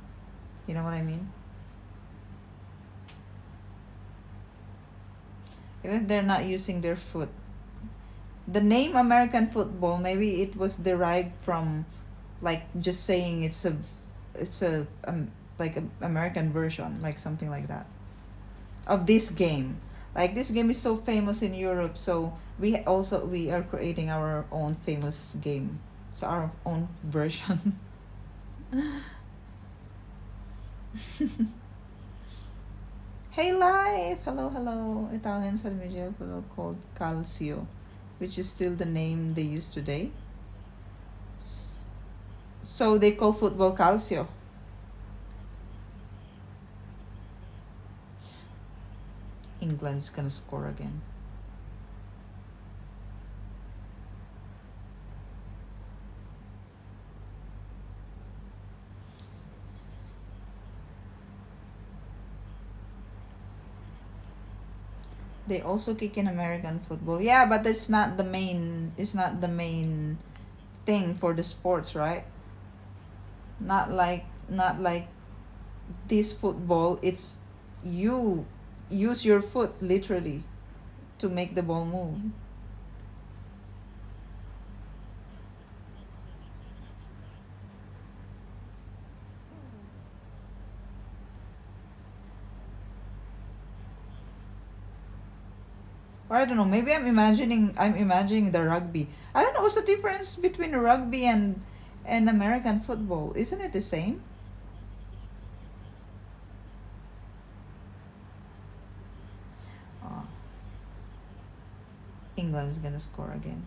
You know what I mean? Even if they're not using their foot. The name American football, maybe it was derived from, like, just saying it's a like an American version, like something like that, of this game. Like, this game is so famous in Europe, so we are creating our own famous game, so our own version. Hey, live! Hello. Italians had a media football called Calcio, which is still the name they use today. So they call football Calcio. England's gonna score again. They also kick in American football. Yeah, but it's not the main. It's not the main thing for the sports, right? Not like this football. It's you use your foot literally to make the ball move. Or I don't know. Maybe I'm imagining the rugby. I don't know what's the difference between rugby and American football. Isn't it the same? Oh, England's gonna score again.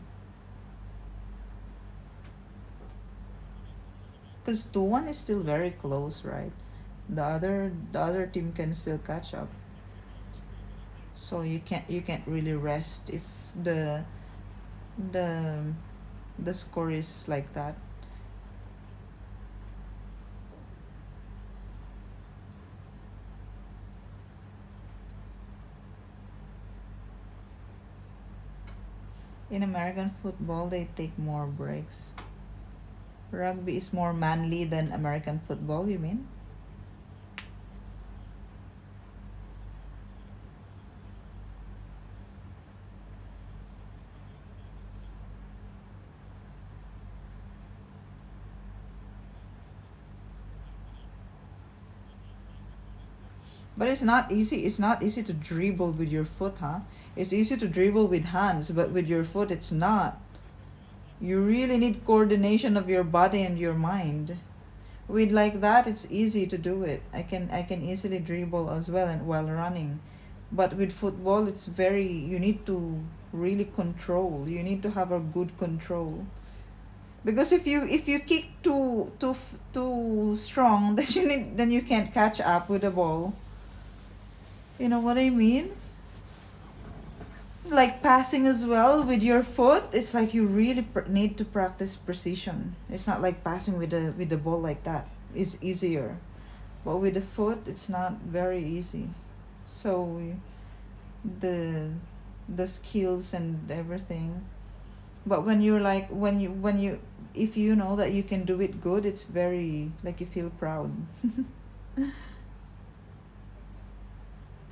Because 2-1 is still very close, right? The other team can still catch up. So you can't really rest if the the the score is like that. In American football, they take more breaks. Rugby is more manly than American football, you mean? But it's not easy. It's not easy to dribble with your foot, huh? It's easy to dribble with hands, but with your foot, it's not. You really need coordination of your body and your mind. With like that, it's easy to do it. I can easily dribble as well and while running. But with football, it's very you need to really control. You need to have a good control. Because if you kick too strong, then you can't catch up with the ball. You know what I mean? Like passing as well with your foot, it's like you really need to practice precision. It's not like passing with the ball like that. It's easier, but with the foot, it's not very easy. So the the skills and everything. But when you're like when you if you know that you can do it good, it's very like you feel proud.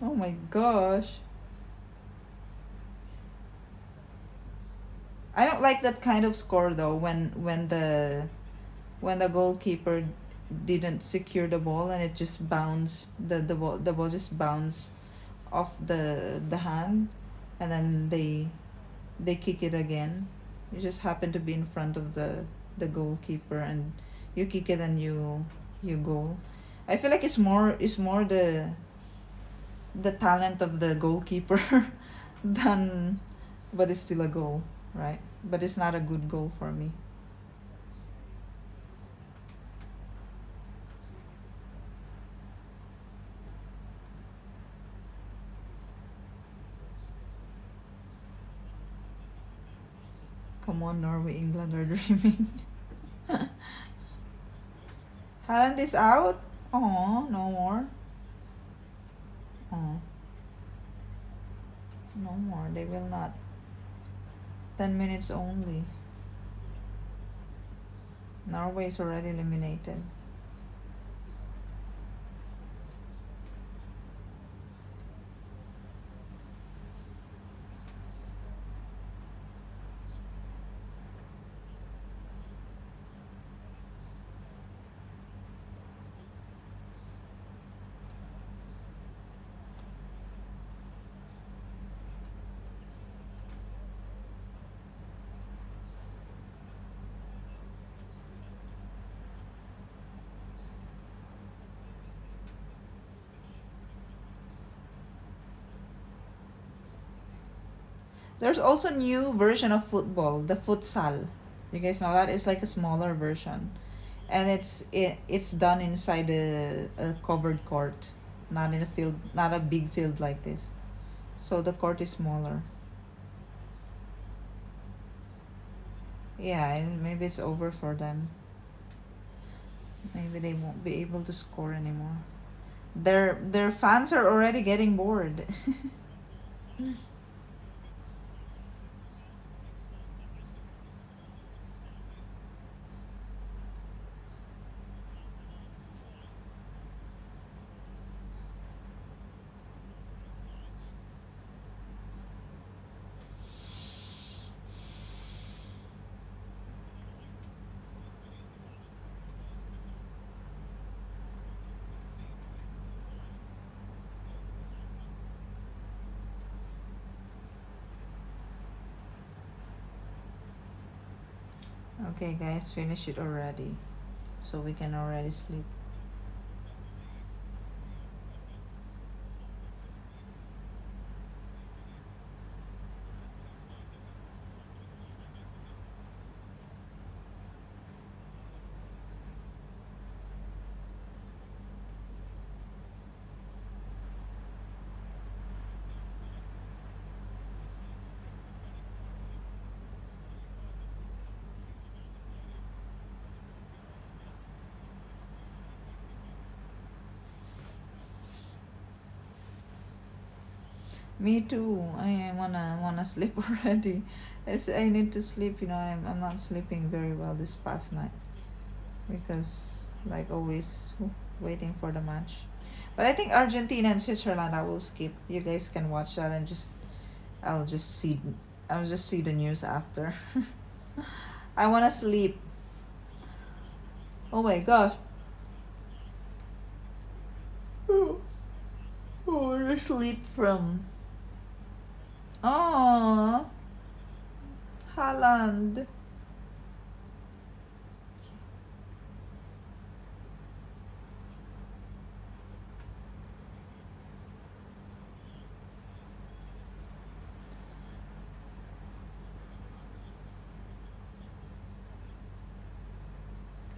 Oh my gosh. I don't like that kind of score though when the goalkeeper didn't secure the ball and it just bounced the ball just bounced off the hand, and then they kick it again. You just happen to be in front of the goalkeeper and you kick it and you goal. I feel like it's more the talent of the goalkeeper than, but it's still a goal, right? But it's not a good goal for me. Come on, Norway, England are dreaming. Haaland is out. Oh, no more. Oh, no more. They will not. 10 minutes only. Norway is already eliminated. There's also new version of football, the futsal. You guys know that it's like a smaller version, and it's done inside a covered court, not in a field, not a big field like this. So the court is smaller. Yeah, and maybe it's over for them. Maybe they won't be able to score anymore. Their fans are already getting bored. Okay, guys, finish it already, so we can already sleep. Me too. I wanna sleep already. I need to sleep. I'm not sleeping very well this past night because like always waiting for the match. But I think Argentina and Switzerland I will skip. You guys can watch that and I'll just see I'll just see the news after. I wanna sleep. Oh my god. Oh, I wanna sleep from. Oh, Holland.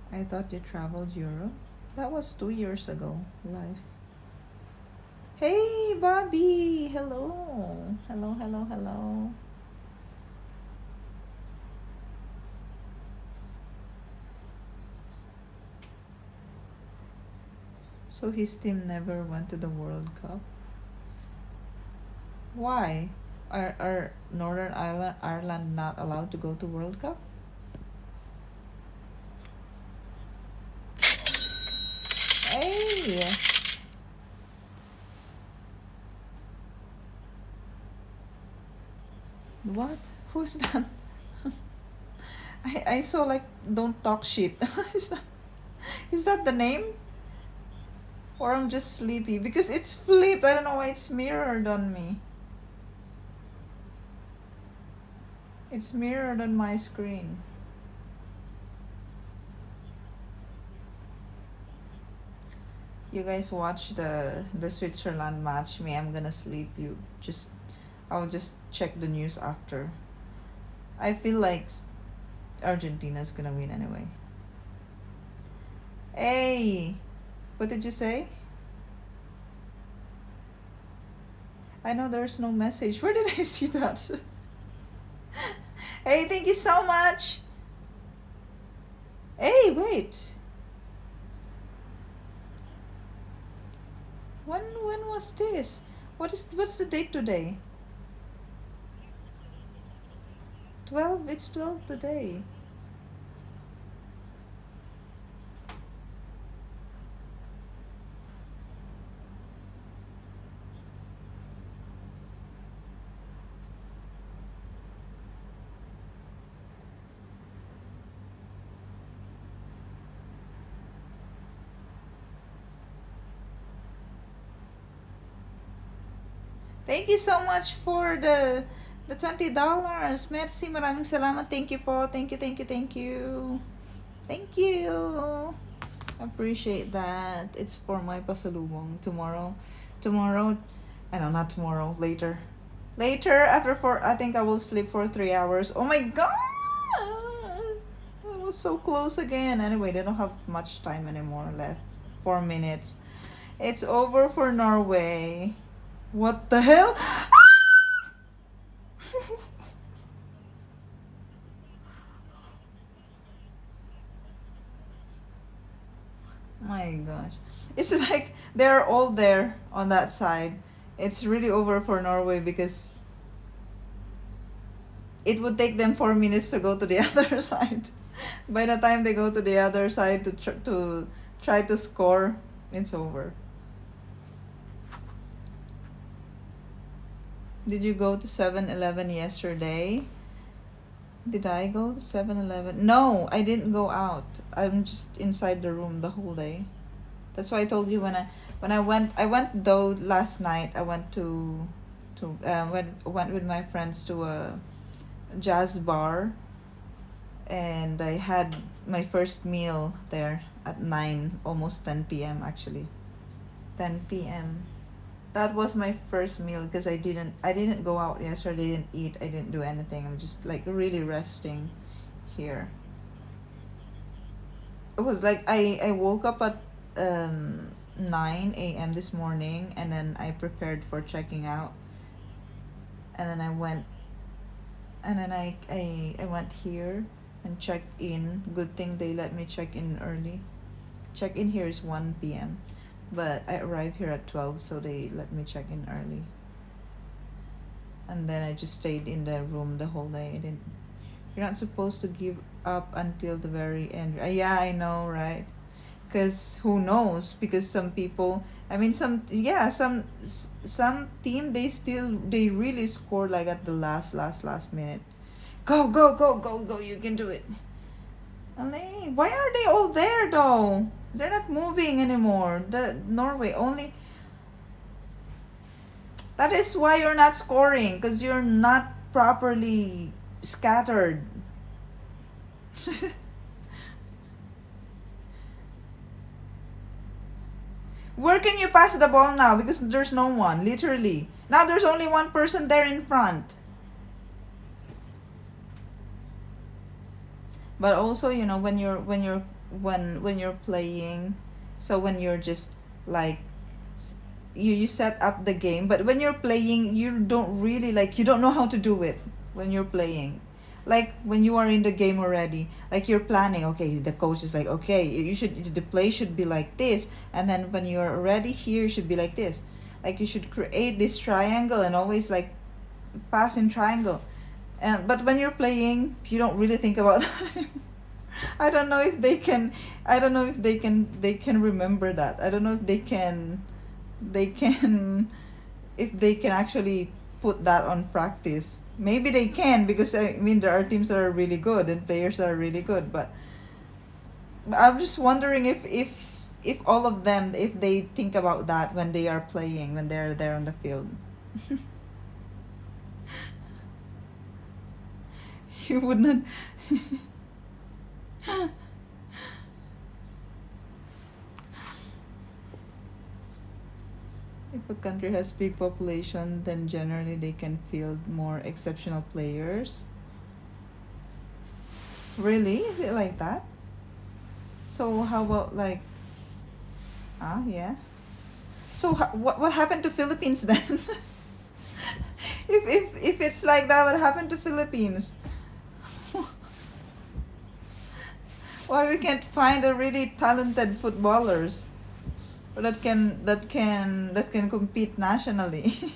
I thought you traveled Europe. That was 2 years ago. Life. Hey, Bobby. Hello. Hello, hello, hello. So his team never went to the World Cup. Why? Are Northern Ireland not allowed to go to World Cup? Hey. What? Who's that? I saw like don't talk shit. Is that the name? Or I'm just sleepy because it's flipped. I don't know why it's mirrored on me. It's mirrored on my screen. You guys watch the Switzerland match. Me, I'm gonna sleep. I'll just check the news after. I feel like Argentina's gonna win anyway. Hey, what did you say? I know there's no message. Where did I see that? Hey, thank you so much. Hey, wait. When was this? What's the date today? 12. It's 12 today. Thank you so much for the $20. Merci, maraming salamat. Thank you po. Thank you, thank you, thank you. Thank you. Appreciate that. It's for my pasalubong tomorrow. I know, not tomorrow. Later. Later, after 4, I think I will sleep for 3 hours. Oh my god! I was so close again. Anyway, they don't have much time anymore left. 4 minutes. It's over for Norway. What the hell? My gosh. It's like they're all there on that side. It's really over for Norway because it would take them 4 minutes to go to the other side. By the time they go to the other side to try to score, it's over. Did you go to 7-Eleven yesterday? Did I go to 7-Eleven? No, I didn't go out. I'm just inside the room the whole day. That's why I told you when I went though last night. I went to went with my friends to a jazz bar, and I had my first meal there at 9, almost 10 p.m. actually. 10 p.m. That was my first meal because I didn't go out yesterday, didn't eat, I didn't do anything. I'm just like really resting here. It was like I woke up at 9 a.m. this morning, and then I prepared for checking out, and then I went here and checked in. Good thing they let me check in early. Check in here is 1 p.m. But I arrived here at 12, so they let me check in early. And then I just stayed in the room the whole day. I didn't You're not supposed to give up until the very end. Yeah, I know, right? Because who knows? Because some people, I mean, some team, they really score like at the last minute. Go, go, go, go, go! You can do it. And why are they all there though? They're not moving anymore. The Norway only. That is why you're not scoring, because you're not properly scattered. Where can you pass the ball now? Because there's no one, literally. Now there's only one person there in front. But also, when you're playing, so when you're just like you set up the game, but when you're playing, you don't really like, you don't know how to do it when you're playing. Like when you are in the game already, like you're planning, okay, the coach is like, okay, the play should be like this, and then when you're already here, it should be like this. Like you should create this triangle and always like pass in triangle. But when you're playing, you don't really think about that. I don't know if they can. I don't know if they can. They can remember that. I don't know if they can. They can. If they can actually put that on practice. Maybe they can, because I mean there are teams that are really good and players that are really good. But I'm just wondering if all of them, if they think about that when they are playing, when they're there on the field. You would not. If a country has big population, then generally they can field more exceptional players. Really? Is it like that? So how about like, yeah. So what happened to Philippines then? If it's like that, what happened to Philippines? Why we can't find a really talented footballers that can compete nationally?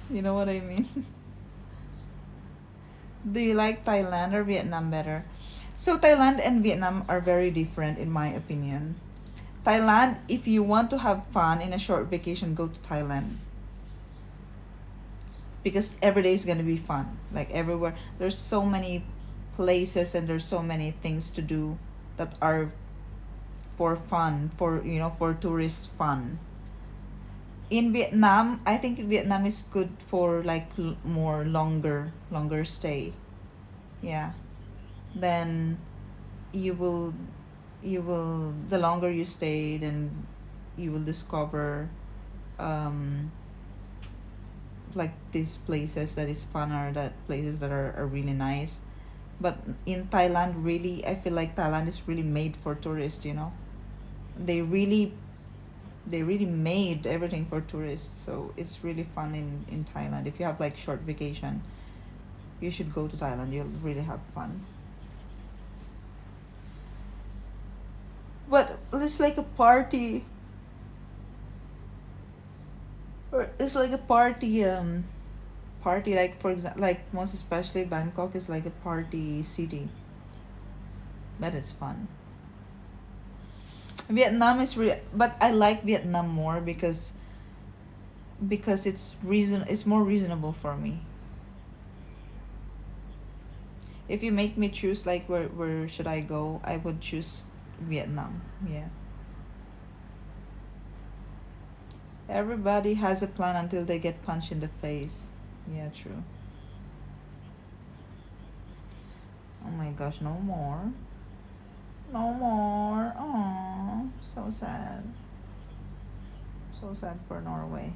You know what I mean? Do you like Thailand or Vietnam better? So Thailand and Vietnam are very different in my opinion. Thailand, if you want to have fun in a short vacation, go to Thailand. Because every day is gonna be fun. Like everywhere, there's so many places and there's so many things to do that are for fun, for tourist fun. In Vietnam, I think Vietnam is good for like more longer stay. Yeah. Then you will the longer you stay, then you will discover um like these places that is fun, or that places that are really nice. But in Thailand, really, I feel like Thailand is really made for tourists. They really made everything for tourists, so it's really fun in Thailand. If you have like short vacation, you should go to Thailand. You'll really have fun. But it's like a party. It's like a party. Party, like for example, like most especially Bangkok is like a party city, but it's fun. Vietnam is but I like Vietnam more because it's more reasonable for me. If you make me choose like where should I go, I would choose Vietnam. Yeah. Everybody has a plan until they get punched in the face. Yeah, true. Oh my gosh, no more. No more. Oh, so sad. So sad for Norway.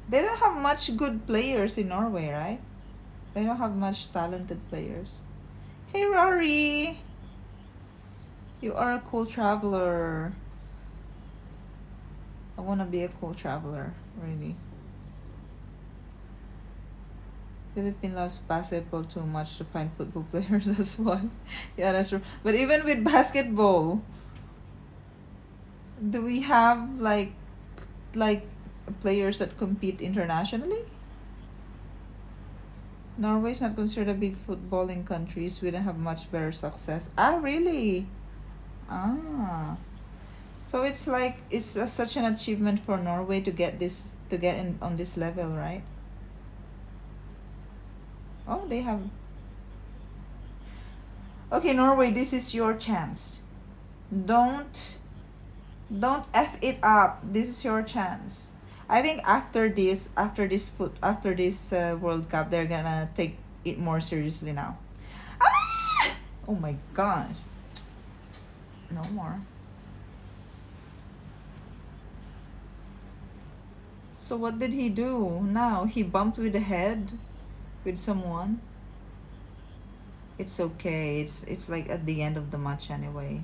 They don't have much good players in Norway, right? They don't have much talented players. Hey, Rory! You are a cool traveler. I want to be a cool traveler, really. Philippines loves basketball too much to find football players as well. Yeah, that's true. But even with basketball, do we have like players that compete internationally? Norway is not considered a big footballing country. Sweden have much better success. Ah, really? Ah. So it's like it's such an achievement for Norway to get in on this level, right? Oh, they have. Okay, Norway, this is your chance. Don't don't f it up. This is your chance. I think after this World Cup, they're gonna take it more seriously now. Ah! Oh my gosh. No more. So what did he do now? He bumped with the head with someone. It's okay. It's like at the end of the match anyway.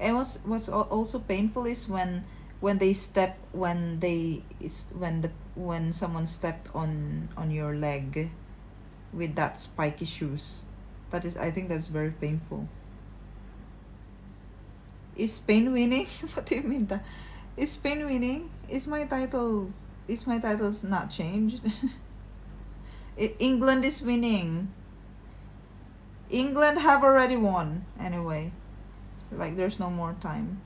And also painful is when they step when they it's when someone stepped on your leg with that spiky shoes. That is, I think that's very painful. Is Spain winning? What do you mean that? Is Spain winning? Is my titles not changed? England is winning. England have already won anyway. Like there's no more time.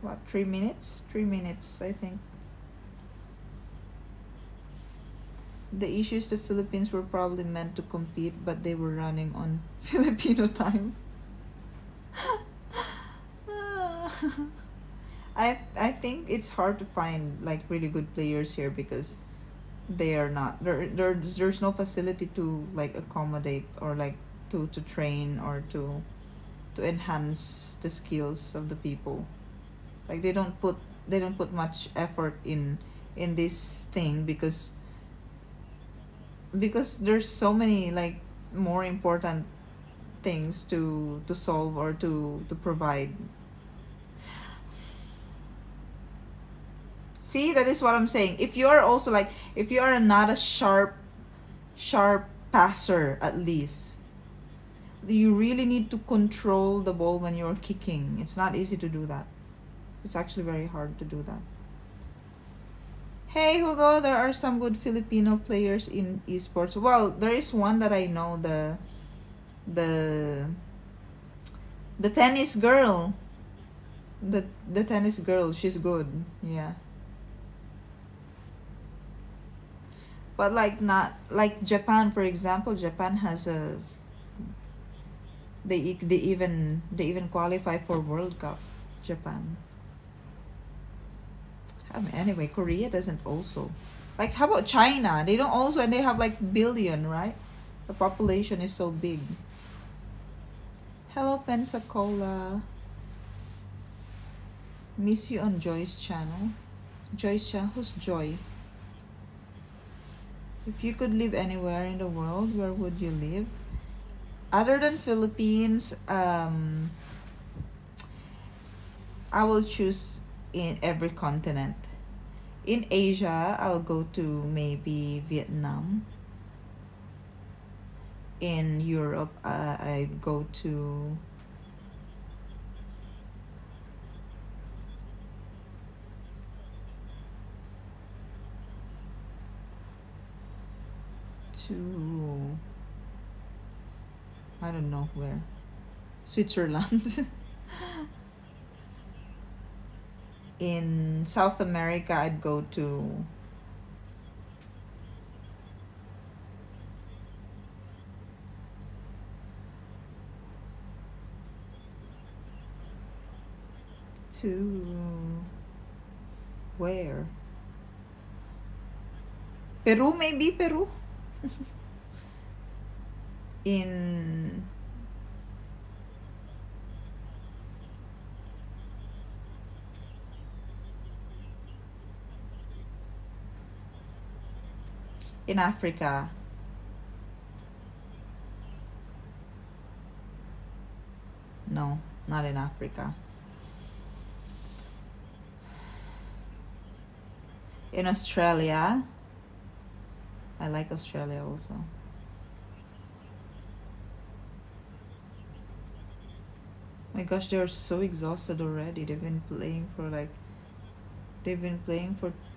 What, 3 minutes? 3 minutes, I think. The issue is the Philippines were probably meant to compete, but they were running on Filipino time. I think it's hard to find like really good players here because they are not there's no facility to like accommodate or like to train or to enhance the skills of the people. Like they don't put much effort in this thing because there's so many like more important things to solve or to provide. See, that is what I'm saying. If you are also like if you are not a sharp passer, at least you really need to control the ball when you're kicking. It's not easy to do that. It's actually very hard to do that. Hey Hugo, there are some good Filipino players in esports. Well, there is one that I know, the the tennis girl. The tennis girl, she's good. Yeah. But like not like Japan, for example. Japan has a they even qualify for World Cup. Japan. Anyway, Korea doesn't also. Like how about China? They don't also, and they have like billion, right? The population is so big. Hello Pensacola. Miss you on Joy's channel. Joy's channel? Who's Joy? If you could live anywhere in the world, where would you live? Other than Philippines, I will choose in every continent. In Asia, I'll go to maybe Vietnam. In Europe, I'd go to I don't know where. Switzerland. In South America, I'd go to where? Peru, maybe Peru. In Africa. No, not in Africa. In Australia. I like Australia also. My gosh, they're so exhausted already. They've been playing for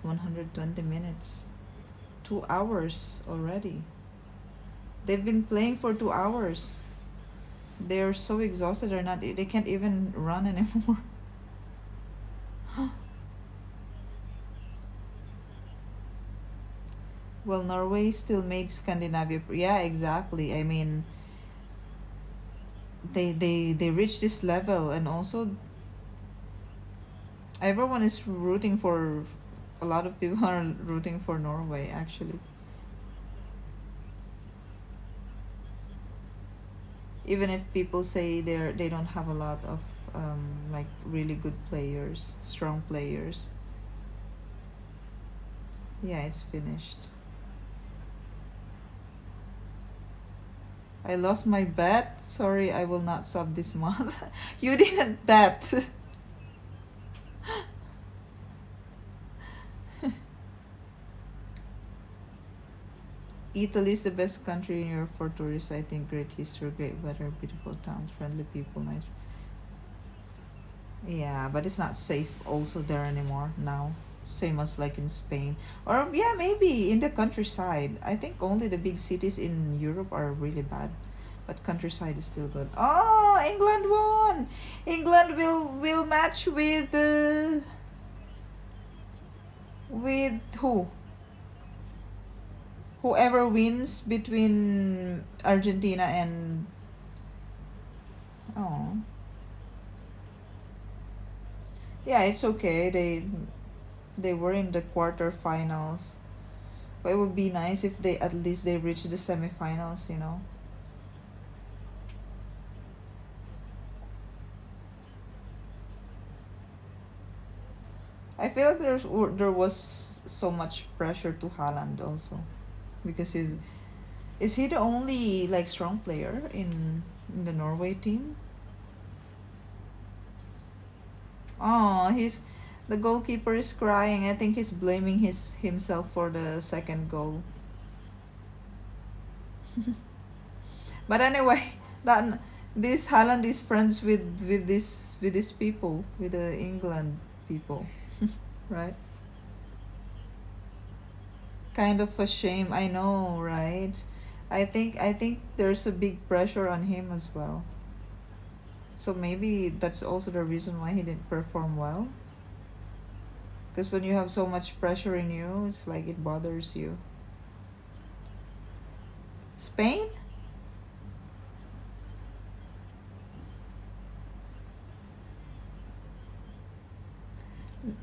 120 minutes. 2 hours already. They've been playing for 2 hours. They're so exhausted. They can't even run anymore. Well, Norway still made Scandinavia. Yeah, exactly. I mean, they reached this level, and also everyone is rooting for. A lot of people are rooting for Norway, actually. Even if people say they don't have a lot of like really good players, strong players. Yeah, it's finished. I lost my bet. Sorry, I will not sub this month. You didn't bet. Italy is the best country in Europe for tourists. I think great history, great weather, beautiful towns, friendly people, nice. Yeah, but it's not safe also there anymore now. Same as like in Spain. Or yeah, maybe in the countryside. I think only the big cities in Europe are really bad. But countryside is still good. Oh, England won. England will match with who? Whoever wins between Argentina and oh. Yeah, it's okay. They were in the quarterfinals. But it would be nice if they at least they reach the semifinals, you know. I feel like there was so much pressure to Haaland also because is he the only like strong player in the Norway team? Oh, he's the goalkeeper is crying. I think he's blaming himself for the second goal. But anyway, that this Haaland is friends with these people, with the England people, right? Kind of a shame, I know, right? I think there's a big pressure on him as well. So maybe that's also the reason why he didn't perform well. Because when you have so much pressure in you, it's like it bothers you. Spain?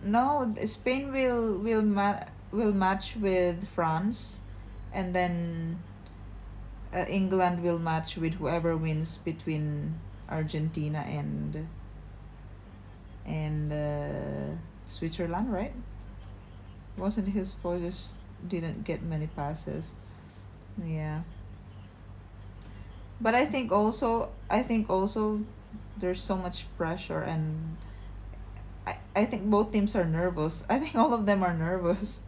No, Spain will match with France, and then England will match with whoever wins between Argentina and Switzerland, right? Wasn't his fault, just didn't get many passes. Yeah. But I think also there's so much pressure, and I think both teams are nervous. I think all of them are nervous.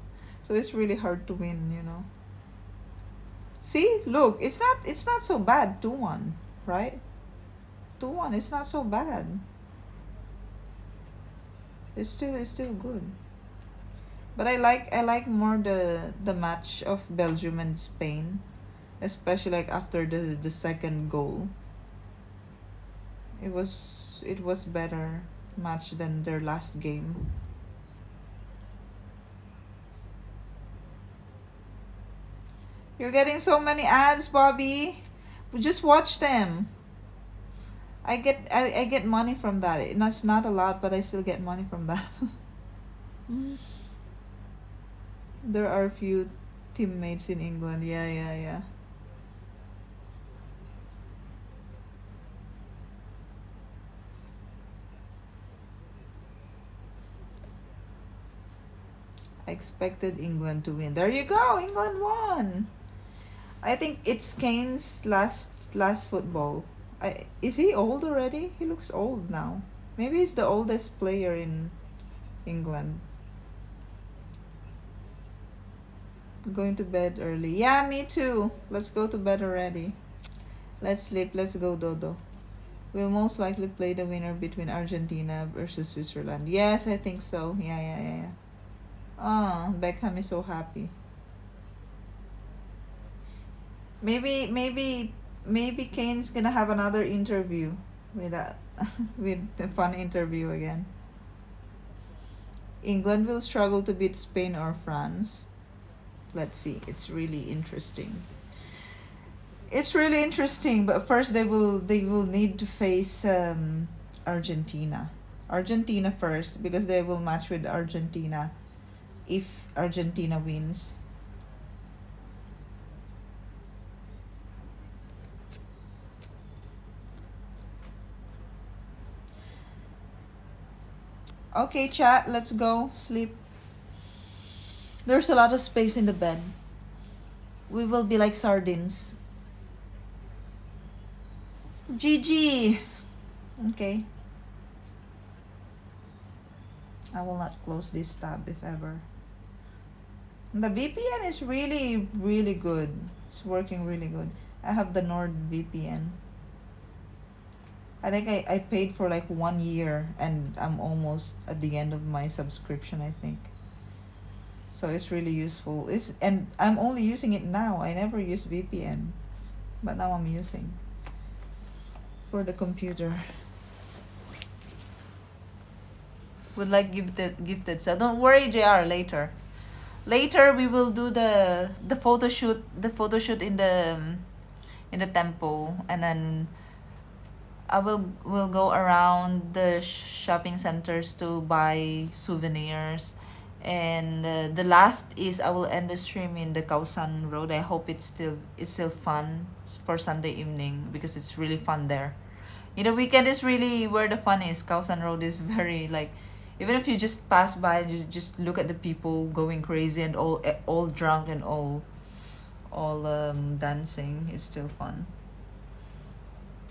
So it's really hard to win, you know. See, look, it's not so bad 2-1, right? 2-1, it's not so bad. It's still good. But I like more the match of Belgium and Spain, especially like after the second goal. It was better match than their last game. You're getting so many ads, Bobby. Just watch them. I get money from that. It's not a lot, but I still get money from that. There are a few teammates in England. Yeah, yeah, yeah. I expected England to win. There you go. England won. I think it's Kane's last football. Is he old already? He looks old now. Maybe he's the oldest player in England. Going to bed early. Yeah, me too. Let's go to bed already. Let's sleep. Let's go, Dodo. We'll most likely play the winner between Argentina versus Switzerland. Yes, I think so. Yeah, yeah, yeah, yeah. Oh, Beckham is so happy. Maybe Kane's gonna have another interview with a with a fun interview again. England will struggle to beat Spain or France. Let's see. It's really interesting. It's really interesting, but first they will need to face Argentina. Argentina first because they will match with Argentina if Argentina wins. Okay, chat, let's go sleep. There's a lot of space in the bed. We will be like sardines. GG. Okay. I will not close this tab if ever. The VPN is really, really good. It's working really good. I have the NordVPN. I think I paid for like 1 year and I'm almost at the end of my subscription, I think. So it's really useful. And I'm only using it now. I never use VPN. But now I'm using for the computer. Would like gifted. So don't worry, JR, later. Later we will do the photo shoot in the temple, and then I will go around the shopping centers to buy souvenirs. And the last is I will end the stream in the Kausan Road. I hope it's still fun for Sunday evening because it's really fun there. Weekend is really where the fun is. Kausan Road is very like, even if you just pass by, you just look at the people going crazy and all drunk and all dancing. It's still fun.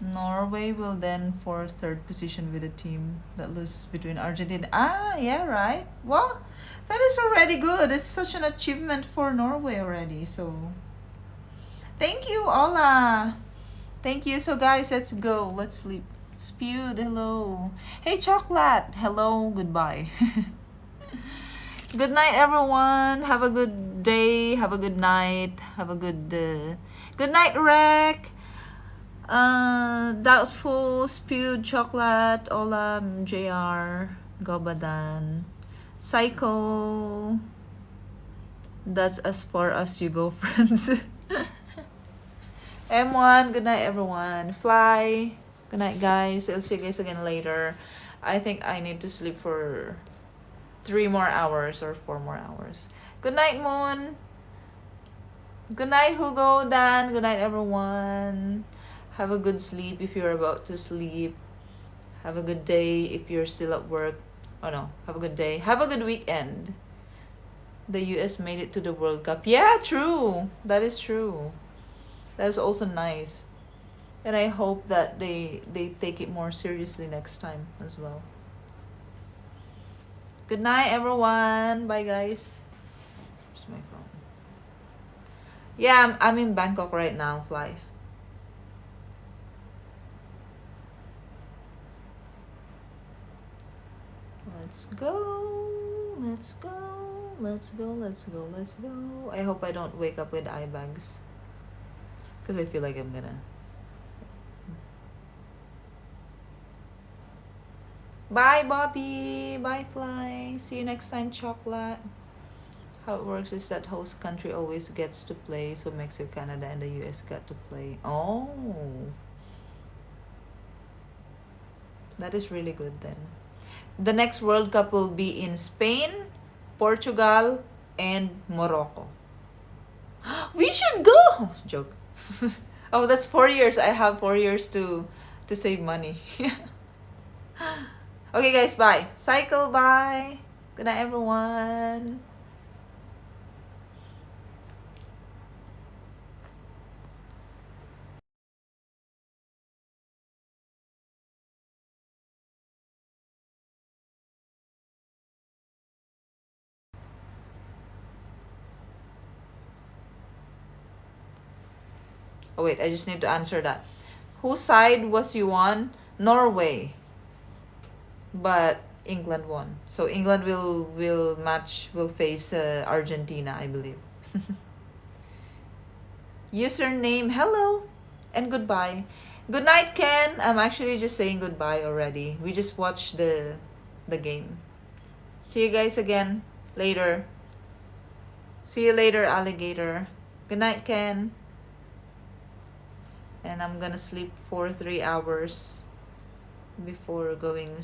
Norway will then for third position with a team that loses between Argentina. Ah, yeah, right. Well, that is already good. It's such an achievement for Norway already. So, thank you, Ola. Thank you. So, guys, let's go. Let's sleep. Spewed, hello. Hey, Chocolate. Hello, goodbye. Good night, everyone. Have a good day. Have a good night. Have a good night, Rec. Doubtful, Spewed, Chocolate, Olam, JR, Gobadan, Psycho. That's as far as you go, friends. M1, good night, everyone. Fly, good night, guys. I'll see you guys again later. I think I need to sleep for 3 more hours or 4 more hours. Good night, Moon. Good night, Hugo, Dan. Good night, everyone. Have a good sleep if you're about to sleep. Have a good day if you're still at work. Oh no, have a good day. Have a good weekend. The US made it to the World Cup. Yeah, true. That is true. That is also nice. And I hope that they take it more seriously next time as well. Good night, everyone. Bye, guys. Where's my phone? Yeah, I'm in Bangkok right now. Fly. Let's go. Let's go. Let's go. Let's go. Let's go. I hope I don't wake up with eye bags, because I feel like I'm gonna. Bye, Bobby. Bye, Fly. See you next time, Chocolate. How it works is that host country always gets to play, so Mexico, Canada, and the US got to play. Oh, that is really good then. The next World Cup will be in Spain, Portugal, and Morocco. We should go! Joke. Oh, that's 4 years. I have 4 years to save money. Okay, guys, bye. Cycle, bye. Good night, everyone. Oh, wait, I just need to answer that. Whose side was you on? Norway. But England won. So England will face Argentina, I believe. Username, hello and goodbye. Good night, Ken. I'm actually just saying goodbye already. We just watched the game. See you guys again later. See you later, alligator. Good night, Ken. And I'm gonna sleep for 3 hours before going